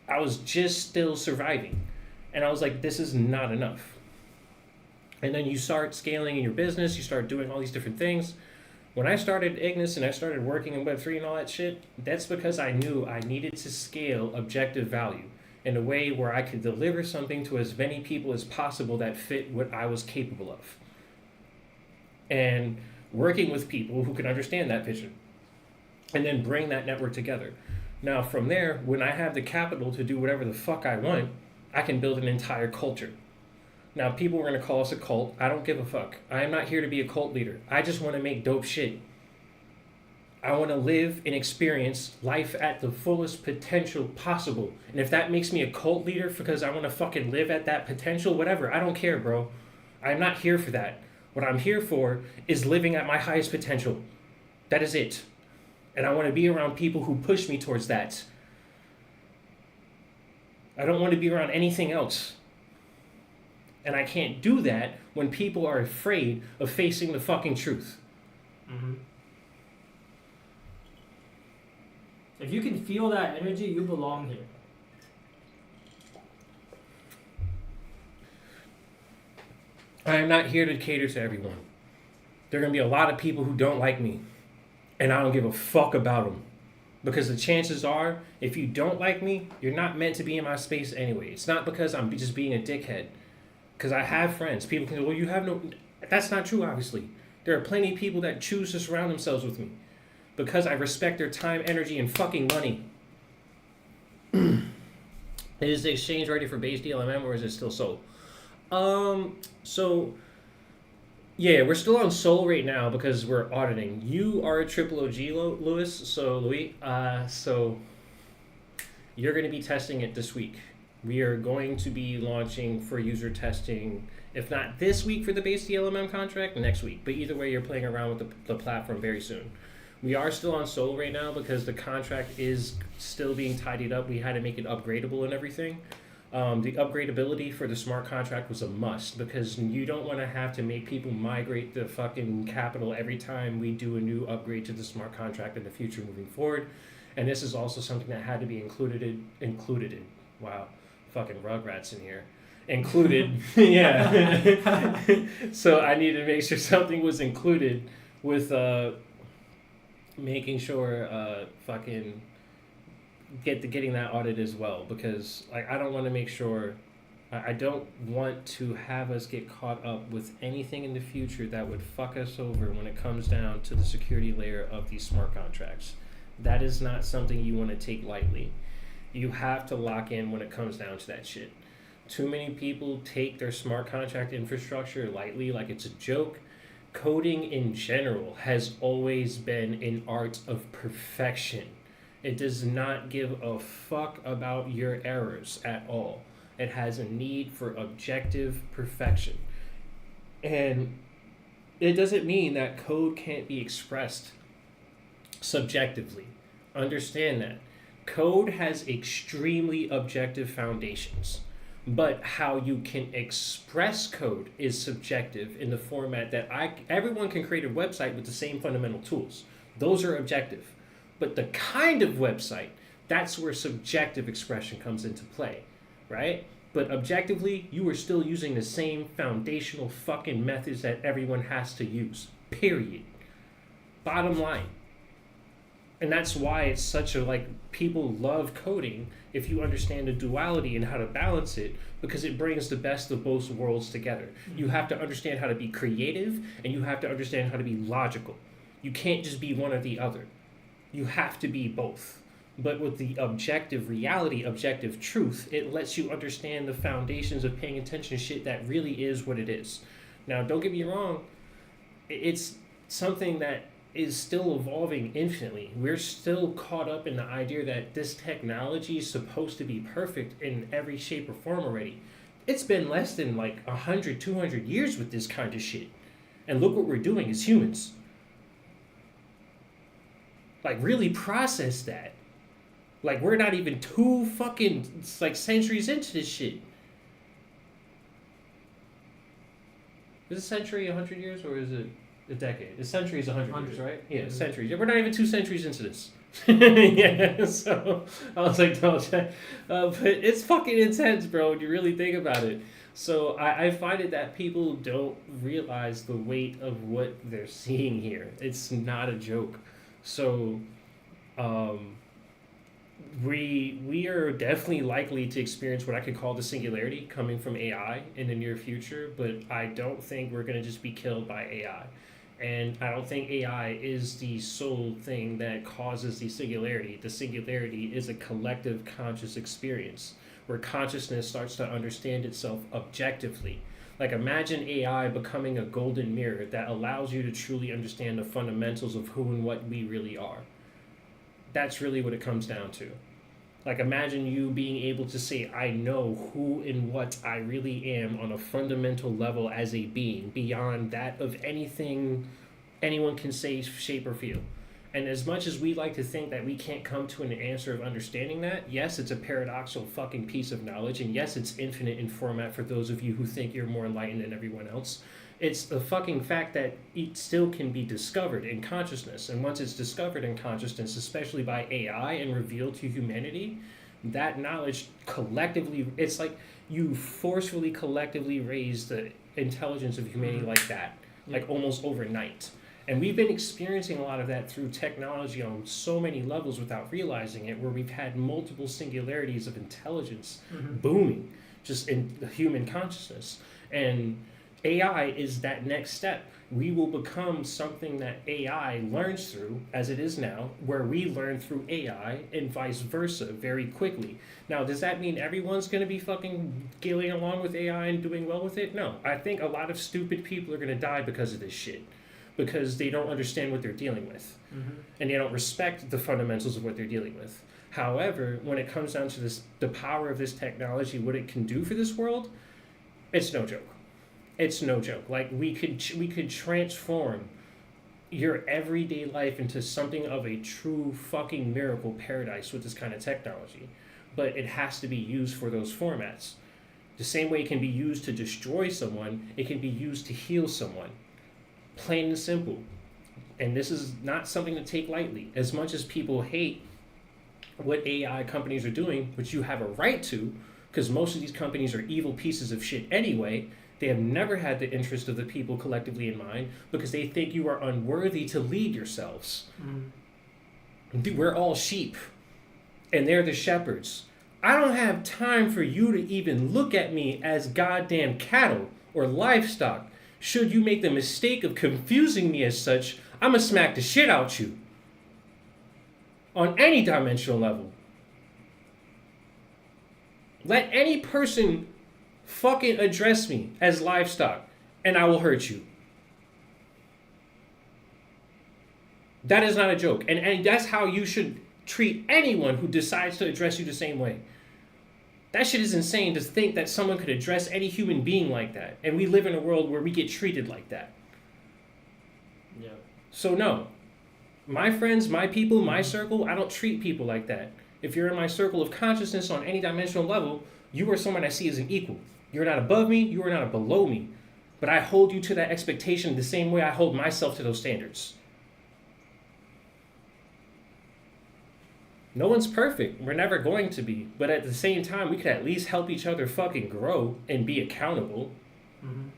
I was just still surviving. And I was like, this is not enough. And then you start scaling in your business, you start doing all these different things. When I started Ignis and I started working in Web3 and all that shit, that's because I knew I needed to scale objective value in a way where I could deliver something to as many people as possible that fit what I was capable of. And working with people who can understand that vision and then bring that network together. Now, from there, when I have the capital to do whatever the fuck I want, I can build an entire culture. Now, people are going to call us a cult. I don't give a fuck. I am not here to be a cult leader. I just want to make dope shit. I want to live and experience life at the fullest potential possible. And if that makes me a cult leader because I want to fucking live at that potential, whatever, I don't care, bro. I'm not here for that. What I'm here for is living at my highest potential. That is it. And I want to be around people who push me towards that. I don't want to be around anything else. And I can't do that when people are afraid of facing the fucking truth. Mm-hmm. If you can feel that energy, you belong here. I am not here to cater to everyone. There are going to be a lot of people who don't like me. And I don't give a fuck about them. Because the chances are, if you don't like me, you're not meant to be in my space anyway. It's not because I'm just being a dickhead. Because I have friends. People can say, well, you have no... That's not true, obviously. There are plenty of people that choose to surround themselves with me. Because I respect their time, energy, and fucking money. Is the exchange ready for base DLMM, or is it still Sol? So... Yeah, we're still on Sol right now because we're auditing. You are a triple OG, Louis. So you're going to be testing it this week. We are going to be launching for user testing, if not this week for the base DLMM contract, next week. But either way, you're playing around with the platform very soon. We are still on Sol right now because the contract is still being tidied up. We had to make it upgradable and everything. The upgradability for the smart contract was a must because you don't want to have to make people migrate the fucking capital every time we do a new upgrade to the smart contract in the future moving forward. And this is also something that had to be included in. Wow. fucking Rugrats in here included. Yeah. So I needed to make sure something was included with making sure fucking getting that audit as well, because like I don't want to make sure. I don't want to have us get caught up with anything in the future that would fuck us over when it comes down to the security layer of these smart contracts. That is not something you want to take lightly. You have to lock in when it comes down to that shit. Too many people take their smart contract infrastructure lightly, like it's a joke. Coding in general has always been an art of perfection. It does not give a fuck about your errors at all. It has a need for objective perfection. And it doesn't mean that code can't be expressed subjectively. Understand that. Code has extremely objective foundations. But how you can express code is subjective in the format that everyone can create a website with the same fundamental tools. Those are objective. But the kind of website, that's where subjective expression comes into play. Right? But objectively, you are still using the same foundational fucking methods that everyone has to use. Period. Bottom line. And that's why it's such a, like, people love coding if you understand the duality and how to balance it, because it brings the best of both worlds together. You have to understand how to be creative, and you have to understand how to be logical. You can't just be one or the other. You have to be both. But with the objective reality, objective truth, it lets you understand the foundations of paying attention to shit that really is what it is. Now, don't get me wrong. It's something that is still evolving infinitely. We're still caught up in the idea that this technology is supposed to be perfect in every shape or form already. It's been less than like 100, 200 years with this kind of shit. And look what we're doing as humans. Like, really process that. Like, we're not even two fucking, like, centuries into this shit. Is a century 100 years, or is it a decade? A century is 100 years, right? Yeah, centuries. We're not even 2 centuries into this. Yeah, so I was like, don't check. But it's fucking intense, bro, when you really think about it. So I find it that people don't realize the weight of what they're seeing here. It's not a joke. So, we are definitely likely to experience what I could call the singularity coming from AI in the near future, but I don't think we're going to just be killed by AI. And I don't think AI is the sole thing that causes the singularity. The singularity is a collective conscious experience where consciousness starts to understand itself objectively. Like, imagine AI becoming a golden mirror that allows you to truly understand the fundamentals of who and what we really are. That's really what it comes down to. Like, imagine you being able to say, I know who and what I really am on a fundamental level as a being, beyond that of anything anyone can say, shape, or feel. And as much as we like to think that we can't come to an answer of understanding that, yes, it's a paradoxical fucking piece of knowledge, and yes, it's infinite in format for those of you who think you're more enlightened than everyone else. It's the fucking fact that it still can be discovered in consciousness. And once it's discovered in consciousness, especially by AI and revealed to humanity, that knowledge collectively, it's like you forcefully collectively raise the intelligence of humanity like that, like almost overnight. And we've been experiencing a lot of that through technology on so many levels without realizing it, where we've had multiple singularities of intelligence booming just in the human consciousness. And AI is that next step. We will become something that AI learns through, as it is now, where we learn through AI and vice versa very quickly. Now, does that mean everyone's going to be fucking getting along with AI and doing well with it? No. I think a lot of stupid people are going to die because of this shit. Because they don't understand what they're dealing with. And they don't respect the fundamentals of what they're dealing with. However, when it comes down to this, the power of this technology, what it can do for this world, it's no joke. It's no joke. Like, we could transform your everyday life into something of a true fucking miracle paradise with this kind of technology. But it has to be used for those formats. The same way it can be used to destroy someone, it can be used to heal someone. Plain and simple. And this is not something to take lightly. As much as people hate what AI companies are doing, which you have a right to, because most of these companies are evil pieces of shit anyway. They have never had the interest of the people collectively in mind because they think you are unworthy to lead yourselves. We're all sheep, and they're the shepherds. I don't have time for you to even look at me as goddamn cattle or livestock. Should you make the mistake of confusing me as such, I'ma smack the shit out you. On any dimensional level. Let any person fucking address me as livestock, and I will hurt you. That is not a joke. And that's how you should treat anyone who decides to address you the same way. That shit is insane to think that someone could address any human being like that. And we live in a world where we get treated like that. Yeah. So no. My friends, my people, my circle, I don't treat people like that. If you're in my circle of consciousness on any dimensional level, you are someone I see as an equal. You're not above me, you are not below me. But I hold you to that expectation the same way I hold myself to those standards. No one's perfect. We're never going to be. But at the same time, we could at least help each other fucking grow and be accountable. Mm-hmm.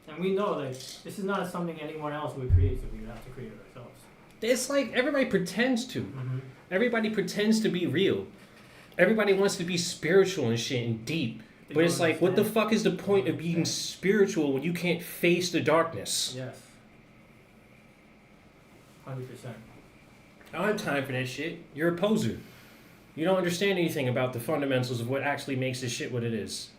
And we know, like, this is not something anyone else would create, so we would have to create it ourselves. It's like everybody pretends to. Mm-hmm. Everybody pretends to be real. Everybody wants to be spiritual and shit and deep. But it's like, what the fuck is the point of being spiritual when you can't face the darkness? Yes. 100%. I don't have time for that shit. You're a poser. You don't understand anything about the fundamentals of what actually makes this shit what it is.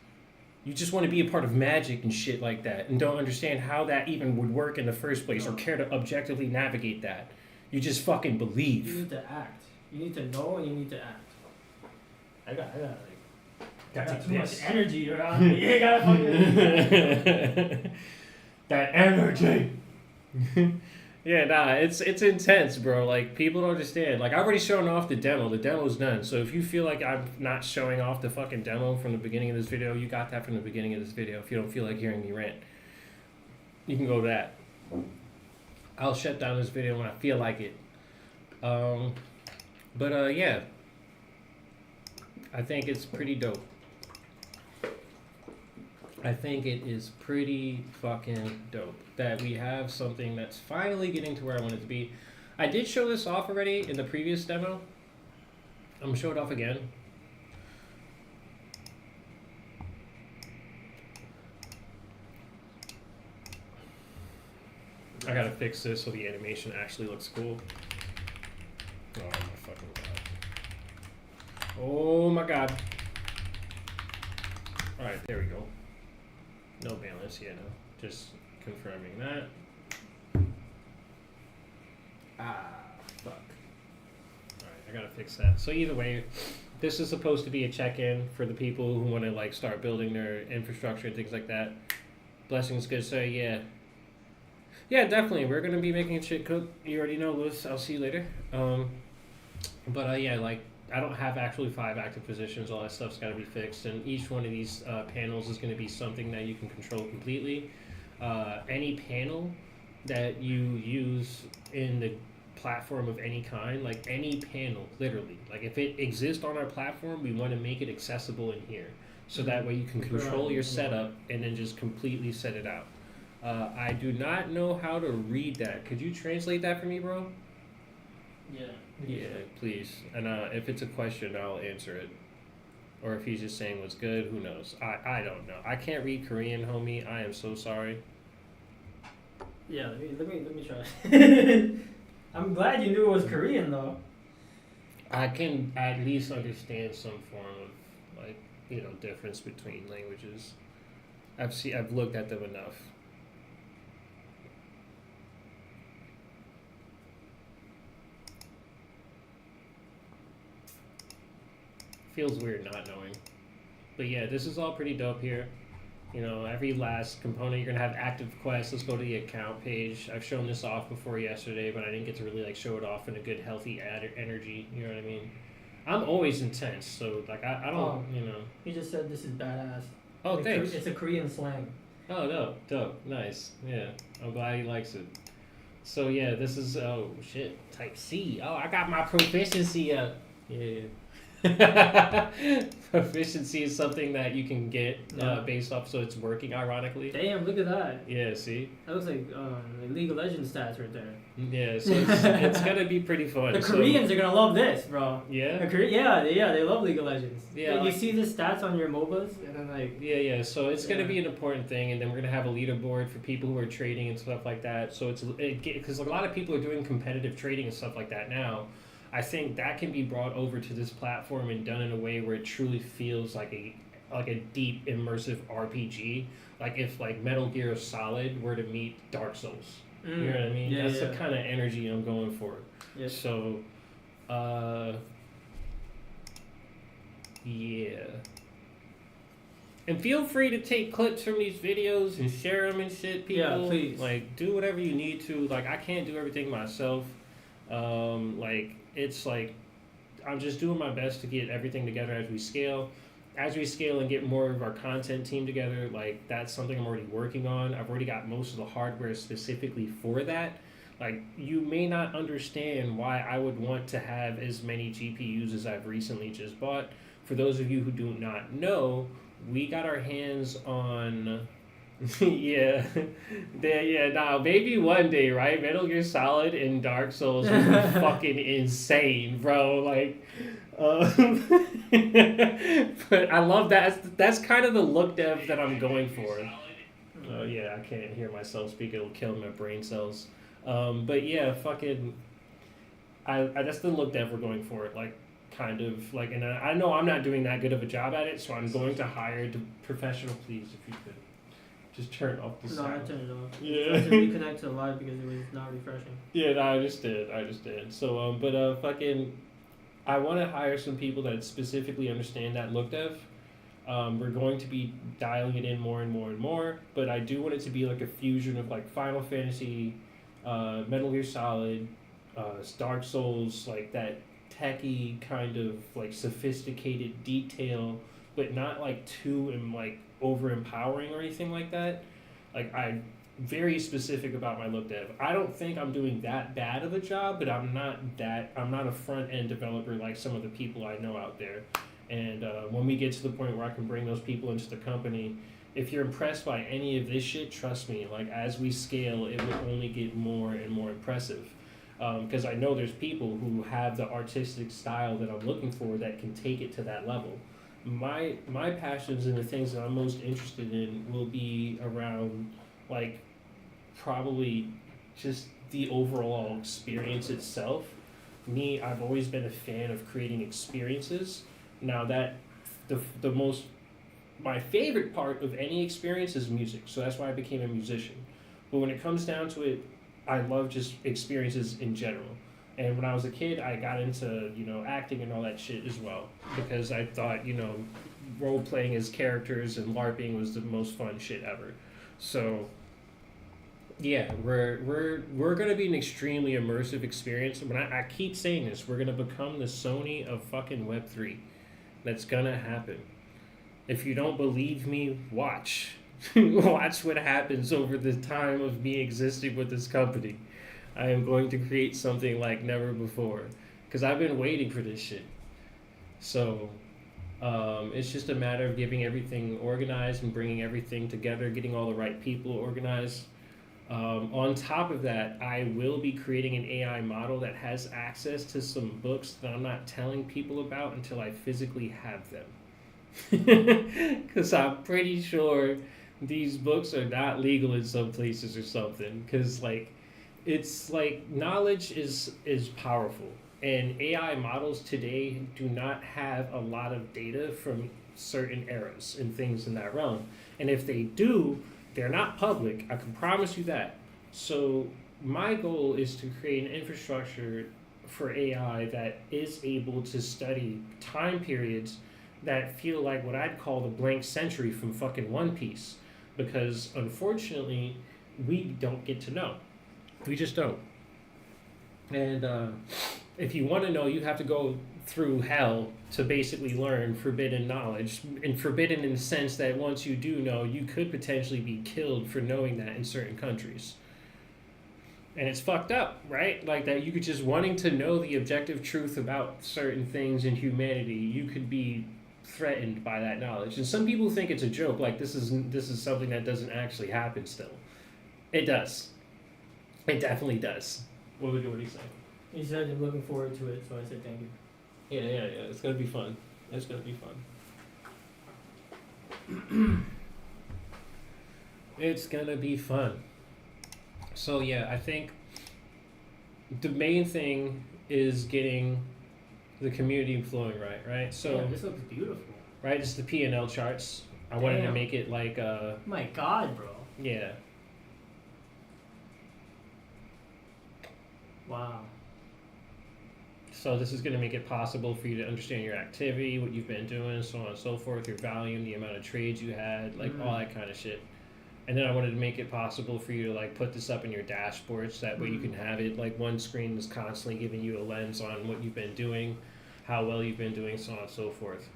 You just want to be a part of magic and shit like that and don't understand how that even would work in the first place or care to objectively navigate that. You just fucking believe. You need to act. You need to know and you need to act. I got too much energy around me. You gotta fucking... That energy. Yeah, nah, it's intense, bro. Like, people don't understand. Like, I've already shown off the demo. The demo's done. So if you feel like I'm not showing off the fucking demo from the beginning of this video, you got that from the beginning of this video. If you don't feel like hearing me rant, you can go to that. I'll shut down this video when I feel like it. Yeah. I think it's pretty dope. I think it is pretty fucking dope that we have something that's finally getting to where I want it to be. I did show this off already in the previous demo. I'm gonna show it off again. I gotta fix this so the animation actually looks cool. Oh my fucking god. Oh my god. Alright, there we go. No balance, yeah, no. Just confirming that. Fuck. Alright, I gotta fix that. So either way, this is supposed to be a check-in for the people who want to like start building their infrastructure and things like that. Blessings, good sir, yeah. Yeah, definitely. We're gonna be making shit cook. You already know, Lewis. I'll see you later. Yeah, like, I don't have actually 5 active positions. All that stuff's got to be fixed, and each one of these panels is going to be something that you can control completely. Any panel that you use in the platform of any kind, like any panel, literally, like if it exists on our platform, we want to make it accessible in here, so that way you can control your setup and then just completely set it out. I do not know how to read that. Could you translate that for me, bro? Yeah. Yeah, please. And if it's a question, I'll answer it. Or if he's just saying what's good, who knows? I don't know. I can't read Korean, homie. I am so sorry. Yeah, let me try. I'm glad you knew it was Korean though. I can at least understand some form of, like, you know, difference between languages. I've looked at them enough. Feels weird not knowing. But yeah, this is all pretty dope here. You know, every last component, you're gonna have active quests. Let's go to the account page. I've shown this off before yesterday, but I didn't get to really like show it off in a good, healthy energy. You know what I mean? I'm always intense, so like I don't, you know. He just said this is badass. Oh, thanks. It's a Korean slang. Oh, dope, nice. Yeah, I'm glad he likes it. So yeah, this is, oh shit, type C. Oh, I got my proficiency up. Yeah. Proficiency is something that you can get based off, so it's working ironically. Damn, look at that. Yeah, see? That looks like League of Legends stats right there. Yeah, so it's gonna be pretty fun. The Koreans are gonna love this, bro. Yeah? They love League of Legends. Yeah, Like, you see the stats on your MOBAs, and then like... Yeah, so it's gonna be an important thing, and then we're gonna have a leaderboard for people who are trading and stuff like that, so because a lot of people are doing competitive trading and stuff like that now. I think that can be brought over to this platform and done in a way where it truly feels like a deep immersive RPG. Like if like Metal Gear Solid were to meet Dark Souls. You know what I mean? Yeah, That's the kind of energy I'm going for. Yep. So, yeah. And feel free to take clips from these videos and share them and shit, people. Yeah, please. Like, do whatever you need to. Like, I can't do everything myself. It's like I'm just doing my best to get everything together as we scale. As we scale and get more of our content team together, like that's something I'm already working on. I've already got most of the hardware specifically for that. Like you may not understand why I would want to have as many GPUs as I've recently just bought. For those of you who do not know, we got our hands on maybe one day, right? Metal Gear Solid and Dark Souls would be fucking insane, bro. Like, but I love that. That's kind of the look dev that I'm going for. Oh yeah, I can't hear myself speak. It'll kill my brain cells. But yeah, fucking, that's the look dev we're going for. Like, kind of like, and I know I'm not doing that good of a job at it, so I'm going to hire the professional. Please, if you could. Just turn off the sound. No, I turned it off. Yeah. I had to reconnect to the live because it was not refreshing. Yeah, no, I just did. So, fucking, I want to hire some people that specifically understand that look dev. We're going to be dialing it in more and more and more, but I do want it to be like a fusion of like Final Fantasy, Metal Gear Solid, Dark Souls, like that techie kind of like sophisticated detail, but not like too over empowering or anything like that. Like I'm very specific about my look dev. I don't think I'm doing that bad of a job, but I'm not a front end developer like some of the people I know out there. And when we get to the point where I can bring those people into the company, if you're impressed by any of this shit, trust me, like as we scale, it will only get more and more impressive. Because I know there's people who have the artistic style that I'm looking for that can take it to that level. My passions and the things that I'm most interested in will be around like probably just the overall experience itself. I've always been a fan of creating experiences. Now that my favorite part of any experience is music, so that's why I became a musician. But when it comes down to it, I love just experiences in general. And when I was a kid, I got into, acting and all that shit as well. Because I thought, role-playing as characters and LARPing was the most fun shit ever. So, yeah, we're going to be an extremely immersive experience. When I keep saying this, we're going to become the Sony of fucking Web3. That's going to happen. If you don't believe me, watch. Watch what happens over the time of me existing with this company. I am going to create something like never before. Because I've been waiting for this shit. So, it's just a matter of getting everything organized and bringing everything together, getting all the right people organized. On top of that, I will be creating an AI model that has access to some books that I'm not telling people about until I physically have them. Because I'm pretty sure these books are not legal in some places or something. Because, it's knowledge is powerful. And AI models today do not have a lot of data from certain eras and things in that realm. And if they do, they're not public. I can promise you that. So my goal is to create an infrastructure for AI that is able to study time periods that feel like what I'd call the blank century from fucking One Piece. Because unfortunately, we don't get to know. We just don't. And if you want to know, you have to go through hell to basically learn forbidden knowledge. And forbidden in the sense that once you do know, you could potentially be killed for knowing that in certain countries. And it's fucked up, right? Like that you could just wanting to know the objective truth about certain things in humanity, you could be threatened by that knowledge. And some people think it's a joke, like this is something that doesn't actually happen still. It does. It definitely does. What do you say? He said I'm looking forward to it, so I said thank you. Yeah. It's gonna be fun. It's gonna be fun. It's gonna be fun. So yeah, I think the main thing is getting the community flowing right? So yeah, this looks beautiful. right, it's the P&L charts. I wanted to make it like my God, bro. yeah. Wow. So this is going to make it possible for you to understand your activity, what you've been doing, so on and so forth, your volume, the amount of trades you had, like all that kind of shit. And then I wanted to make it possible for you to like put this up in your dashboards. That way you can have it like one screen is constantly giving you a lens on what you've been doing, how well you've been doing, so on and so forth.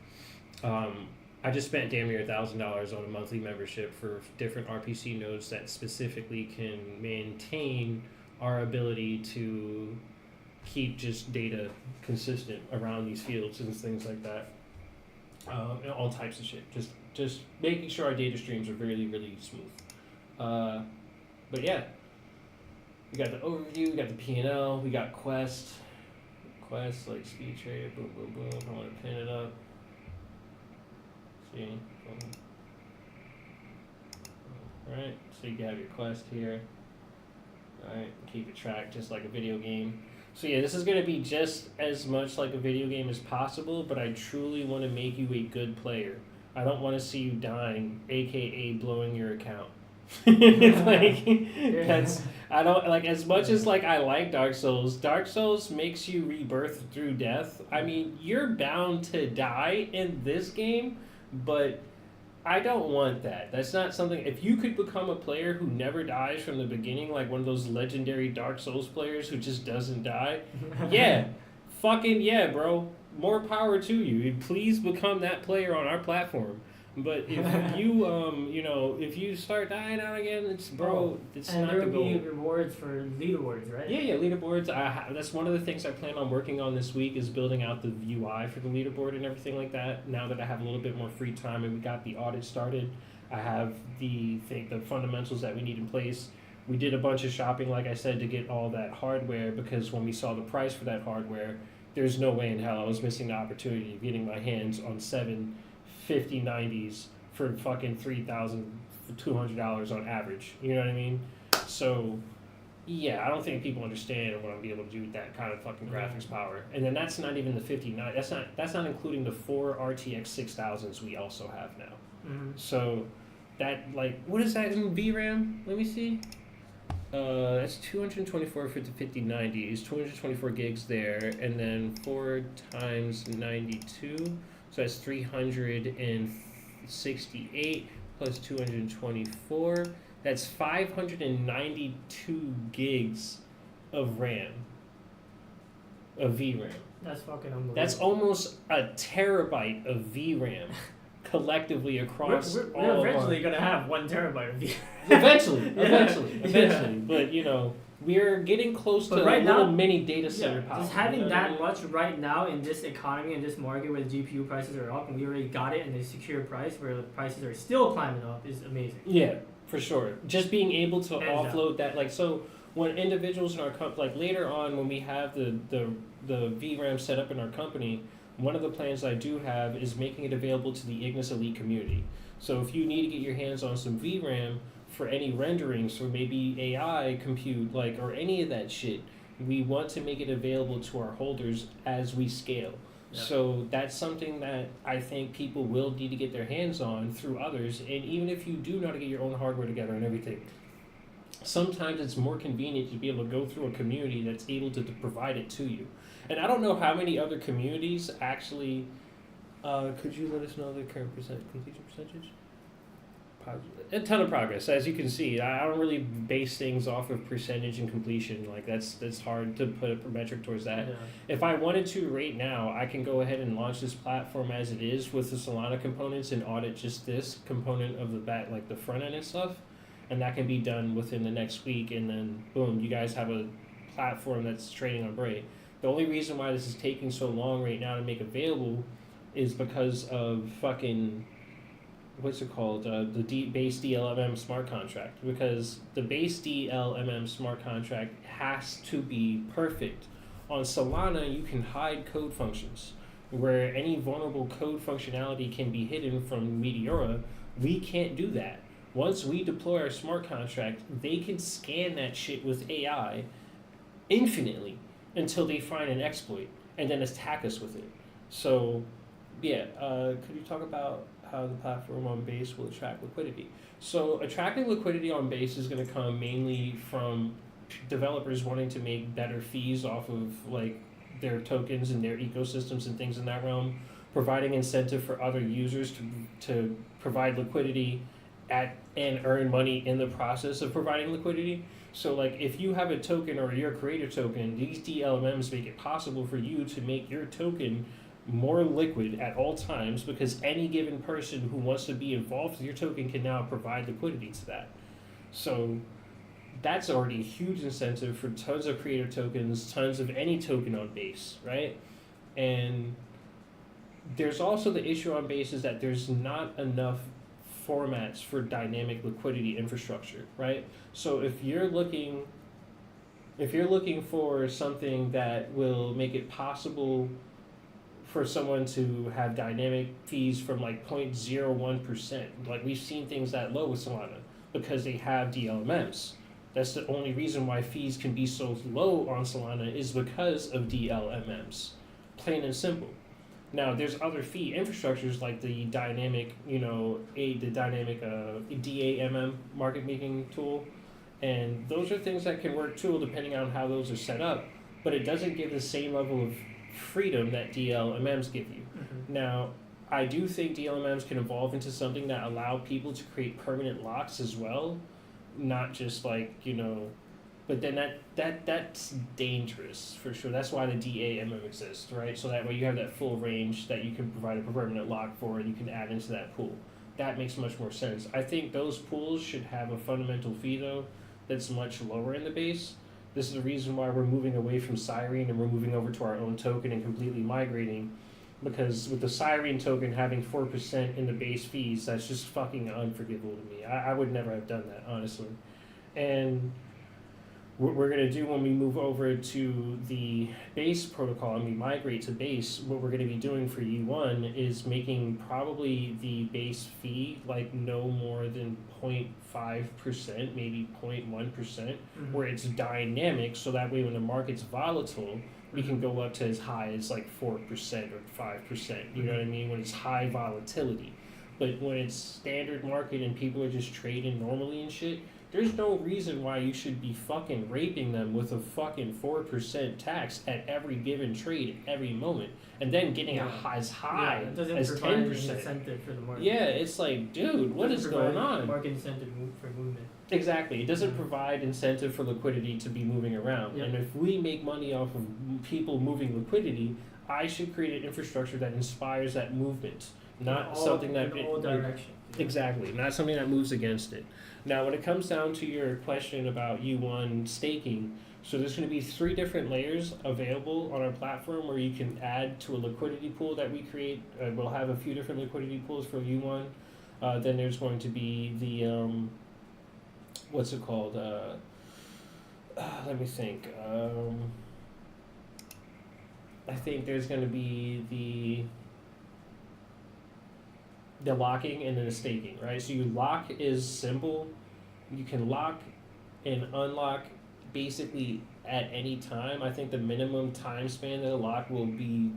I just spent damn near $1,000 on a monthly membership for different RPC nodes that specifically can maintain our ability to keep just data consistent around these fields and things like that. And all types of shit. Just making sure our data streams are really, really smooth. But yeah, we got the overview, we got the P&L, we got Quest, like speed trader, boom, boom, boom. I want to pin it up. See, boom. Alright, so you have your Quest here. Alright, keep it tracked just like a video game. So yeah, this is going to be just as much like a video game as possible, but I truly want to make you a good player. I don't want to see you dying, aka blowing your account. Like that's I don't like as much as like I like Dark Souls. Dark Souls makes you rebirth through death. I mean, you're bound to die in this game, but I don't want that. That's not something. If you could become a player who never dies from the beginning, like one of those legendary Dark Souls players who just doesn't die, yeah, fucking yeah, bro. More power to you. Please become that player on our platform. But if you if you start dying out again, it's not the goal. And there will be rewards for leaderboards, right? Yeah, leaderboards. That's one of the things I plan on working on this week is building out the UI for the leaderboard and everything like that. Now that I have a little bit more free time and we got the audit started, I have the fundamentals that we need in place. We did a bunch of shopping, like I said, to get all that hardware because when we saw the price for that hardware, there's no way in hell I was missing the opportunity of getting my hands on 7 5090s for fucking $3,200 on average. You know what I mean? So, yeah, I don't think people understand what I'm be able to do with that kind of fucking graphics power. And then that's not even the 59. That's not including the 4 RTX 6000s we also have now. Mm-hmm. So, that like what is that in VRAM? Let me see. That's 224 for the 5090s, 224 gigs there, and then 4 times 92, so that's 368 plus 224. That's 592 gigs of RAM, of VRAM. That's fucking unbelievable. That's almost a terabyte of VRAM. Collectively across we're eventually going to have 1 terabyte of VRAM. Eventually. But, we're getting close to right a little now, mini data center power. Just having that much right now in this economy and this market where the GPU prices are up and we already got it in a secure price where the prices are still climbing up is amazing. Yeah, for sure. Just being able to offload that, so when individuals in our company, later on when we have the VRAM set up in our company, one of the plans I do have is making it available to the Ignis Elite community. So if you need to get your hands on some VRAM for any renderings or maybe AI compute, or any of that shit, we want to make it available to our holders as we scale. Yep. So that's something that I think people will need to get their hands on through others. And even if you do know how to get your own hardware together and everything, sometimes it's more convenient to be able to go through a community that's able to provide it to you. And I don't know how many other communities actually. Could you let us know the current completion percentage? A ton of progress, as you can see. I don't really base things off of percentage and completion. That's hard to put a metric towards that. Yeah. If I wanted to right now, I can go ahead and launch this platform as it is with the Solana components and audit just this component of the back, the front end and stuff. and that can be done within the next week, and then boom, you guys have a platform that's trading on Umbrae. The only reason why this is taking so long right now to make available is because of fucking what's it called, base DLMM smart contract, because the base DLMM smart contract has to be perfect. On Solana, you can hide code functions where any vulnerable code functionality can be hidden from Meteora. We can't do that. Once we deploy our smart contract, they can scan that shit with AI infinitely until they find an exploit and then attack us with it. So, yeah, could you talk about how the platform on Base will attract liquidity? So, attracting liquidity on Base is going to come mainly from developers wanting to make better fees off of like their tokens and their ecosystems and things in that realm, providing incentive for other users to provide liquidity and earn money in the process of providing liquidity. So like if you have a token or your creator token, these DLMMs make it possible for you to make your token more liquid at all times, because any given person who wants to be involved with your token can now provide liquidity to that. So that's already a huge incentive for tons of creator tokens, tons of any token on Base, right? And there's also the issue on Base is that there's not enough formats for dynamic liquidity infrastructure, right? So if you're looking for something that will make it possible for someone to have dynamic fees from like 0.01%, like we've seen things that low with Solana because they have DLMMs. That's the only reason why fees can be so low on Solana is because of DLMMs, plain and simple. Now, there's other fee infrastructures like the dynamic, DAMM market making tool, and those are things that can work too, depending on how those are set up. But it doesn't give the same level of freedom that DLMMs give you. Mm-hmm. Now, I do think DLMMs can evolve into something that allow people to create permanent locks as well, not just like but then that's dangerous for sure. That's why the DAMM exists, right? So that way you have that full range that you can provide a permanent lock for, and you can add into that pool. That makes much more sense. I think those pools should have a fundamental fee though that's much lower in the base. This is the reason why we're moving away from Cyrene and we're moving over to our own token and completely migrating, because with the Cyrene token having 4% in the base fees, that's just fucking unforgivable to me. I would never have done that, honestly. And what we're going to do when we move over to the base protocol and we migrate to base, what we're going to be doing for U1 is making probably the base fee like no more than 0.5%, maybe 0.1%, where it's dynamic, so that way when the market's volatile, we can go up to as high as like 4% or 5%, you know what I mean, when it's high volatility. But when it's standard market and people are just trading normally and shit, there's no reason why you should be fucking raping them with a fucking 4% tax at every given trade at every moment, and then getting as high it doesn't as 10%. Provide an incentive for the market. Yeah, it's like, dude, what is going on? Market incentive for movement. Exactly, it doesn't provide incentive for liquidity to be moving around. Yep. And if we make money off of people moving liquidity, I should create an infrastructure that inspires that movement, not something that in all directions. Exactly, not something that moves against it. Now, when it comes down to your question about U1 staking, so there's going to be 3 different layers available on our platform where you can add to a liquidity pool that we create. We'll have a few different liquidity pools for U1. Then there's going to be the, what's it called? Let me think. I think there's going to be the locking and then the staking, right? So you lock is simple. You can lock and unlock basically at any time. I think the minimum time span that a lock will be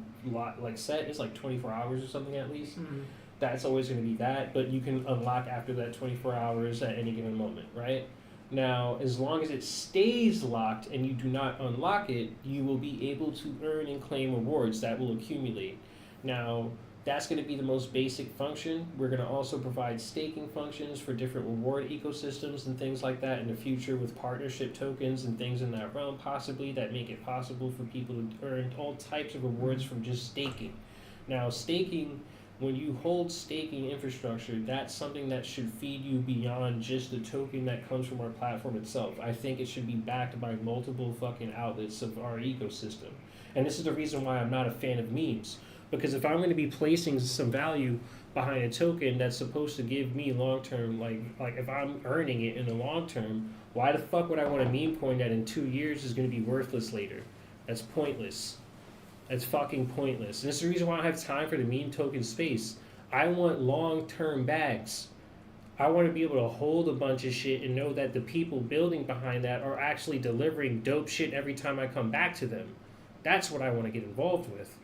set is like 24 hours or something at least. Mm-hmm. That's always going to be that, but you can unlock after that 24 hours at any given moment, right? Now, as long as it stays locked and you do not unlock it, you will be able to earn and claim rewards that will accumulate. Now, that's going to be the most basic function. We're going to also provide staking functions for different reward ecosystems and things like that in the future, with partnership tokens and things in that realm possibly that make it possible for people to earn all types of rewards from just staking. Now, staking when you hold staking infrastructure, that's something that should feed you beyond just the token that comes from our platform itself. I think it should be backed by multiple fucking outlets of our ecosystem. And this is the reason why I'm not a fan of memes. Because if I'm going to be placing some value behind a token that's supposed to give me long term, like if I'm earning it in the long term, why the fuck would I want a meme coin that in 2 years is going to be worthless later? That's pointless. That's fucking pointless. And this is the reason why I don't have time for the meme token space. I want long-term bags. I want to be able to hold a bunch of shit and know that the people building behind that are actually delivering dope shit every time I come back to them. That's what I want to get involved with.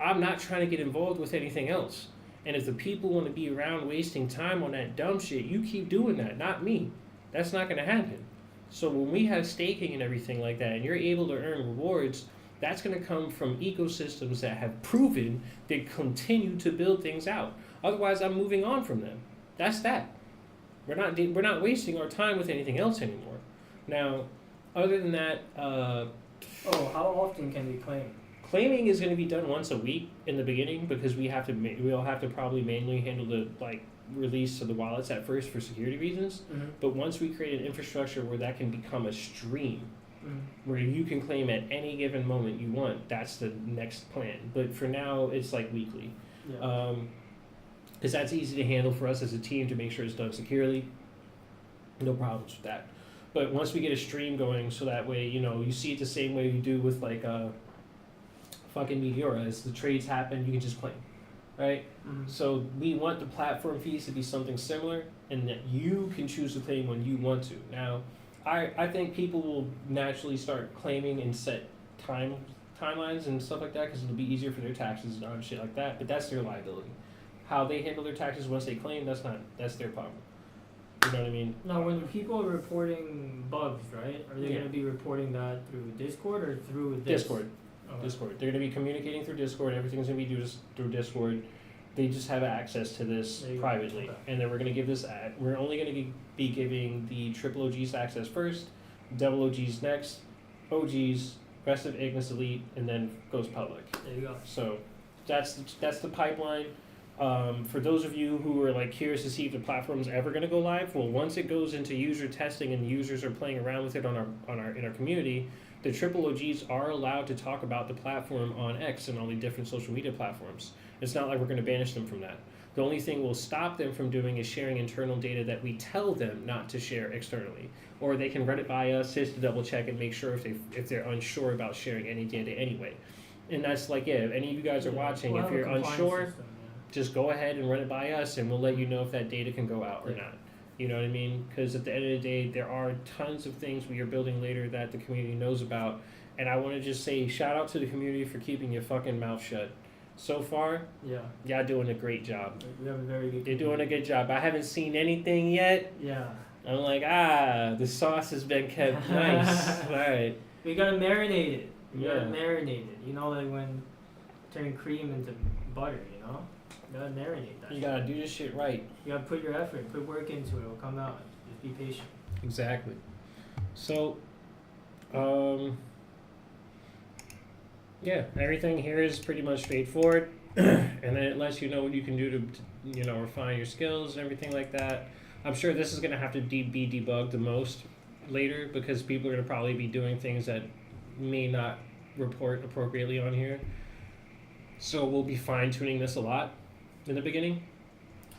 I'm not trying to get involved with anything else. And if the people want to be around wasting time on that dumb shit, you keep doing that, not me. That's not going to happen. So when we have staking and everything like that, and you're able to earn rewards, that's going to come from ecosystems that have proven they continue to build things out. Otherwise, I'm moving on from them. That's that. We're not wasting our time with anything else anymore. Now, other than that, how often can we claim? Claiming is going to be done once a week in the beginning because we'll have to probably manually handle the release of the wallets at first for security reasons. Mm-hmm. But once we create an infrastructure where that can become a stream, where you can claim at any given moment you want, that's the next plan. But for now, it's like weekly. Yeah. Because that's easy to handle for us as a team to make sure it's done securely. No problems with that. But once we get a stream going, so that way, you see it the same way you do with fucking Meteora. As the trades happen, you can just claim, right? Mm-hmm. So we want the platform fees to be something similar, and that you can choose to claim when you want to. Now, I think people will naturally start claiming and set timelines and stuff like that because it'll be easier for their taxes and shit like that. But that's their liability. How they handle their taxes once they claim, that's their problem. You know what I mean? Now, when people are reporting bugs, right? Are they going to be reporting that through Discord or through this? Discord. Okay. Discord. They're going to be communicating through Discord. Everything's going to be through Discord. They just have access to this privately. Okay. And then we're going to give this, we're only going to be giving the triple OGs access first, double OGs next, OGs, rest of Ignis Elite, and then goes public. There you go. So that's the pipeline. For those of you who are curious to see if the platform is ever going to go live, well, once it goes into user testing and users are playing around with it in our community, the triple OGs are allowed to talk about the platform on X and all the different social media platforms. It's not like we're going to banish them from that. The only thing we'll stop them from doing is sharing internal data that we tell them not to share externally. Or they can run it by us just to double check and make sure if they're unsure about sharing any data anyway. And that's if any of you guys are watching, if you're unsure, just go ahead and run it by us and we'll let you know if that data can go out or not. You know what I mean? Because at the end of the day, there are tons of things we are building later that the community knows about. And I want to just say shout out to the community for keeping your fucking mouth shut. So far, y'all doing a great job. We have a very good. You're doing a good job. I haven't seen anything yet. Yeah. I'm the sauce has been kept nice. All right. We gotta marinate it. Gotta marinate it. When turn cream into butter, you gotta marinate that. You gotta do this shit right. You gotta put your effort, put work into it. It'll come out. Just be patient. Exactly. So, everything here is pretty much straightforward, and then it lets you know what you can do to refine your skills and everything like that. I'm sure this is going to have to be debugged the most later because people are going to probably be doing things that may not report appropriately on here. So we'll be fine-tuning this a lot in the beginning.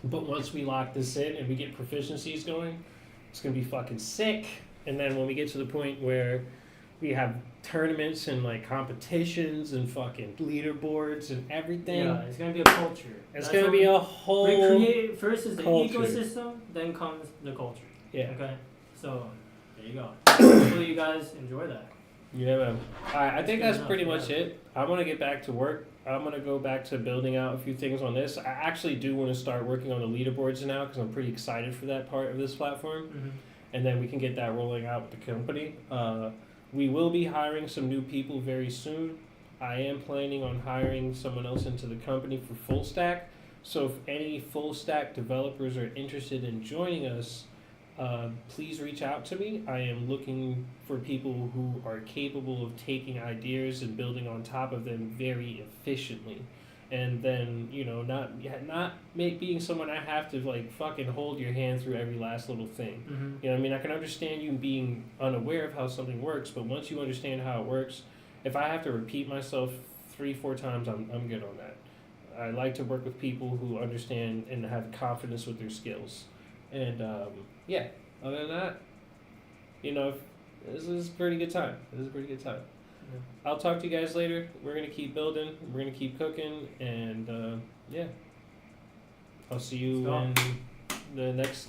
But once we lock this in and we get proficiencies going, it's going to be fucking sick. And then when we get to the point where we have tournaments and competitions and fucking leaderboards and everything. Yeah, it's gonna be a culture. It's gonna be a whole. First is the culture. ecosystem, then comes the culture. Yeah. Okay. So there you go. Hopefully you guys enjoy that. Yeah, man. Alright, I think that's pretty much it. I'm gonna get back to work. I'm gonna go back to building out a few things on this. I actually do want to start working on the leaderboards now because I'm pretty excited for that part of this platform. Mm-hmm. And then we can get that rolling out with the company. We will be hiring some new people very soon. I am planning on hiring someone else into the company for full stack. So if any full stack developers are interested in joining us, please reach out to me. I am looking for people who are capable of taking ideas and building on top of them very efficiently. and then not being someone I have to like fucking hold your hand through every last little thing. Mm-hmm. You know what I mean? I can understand you being unaware of how something works, but once you understand how it works, if I have to repeat myself 3-4 times, I'm good on that. I like to work with people who understand and have confidence with their skills. And yeah, other than that, this is a pretty good time. Yeah. I'll talk to you guys later. We're going to keep building. We're going to keep cooking. And yeah, I'll see you Let's go. in the next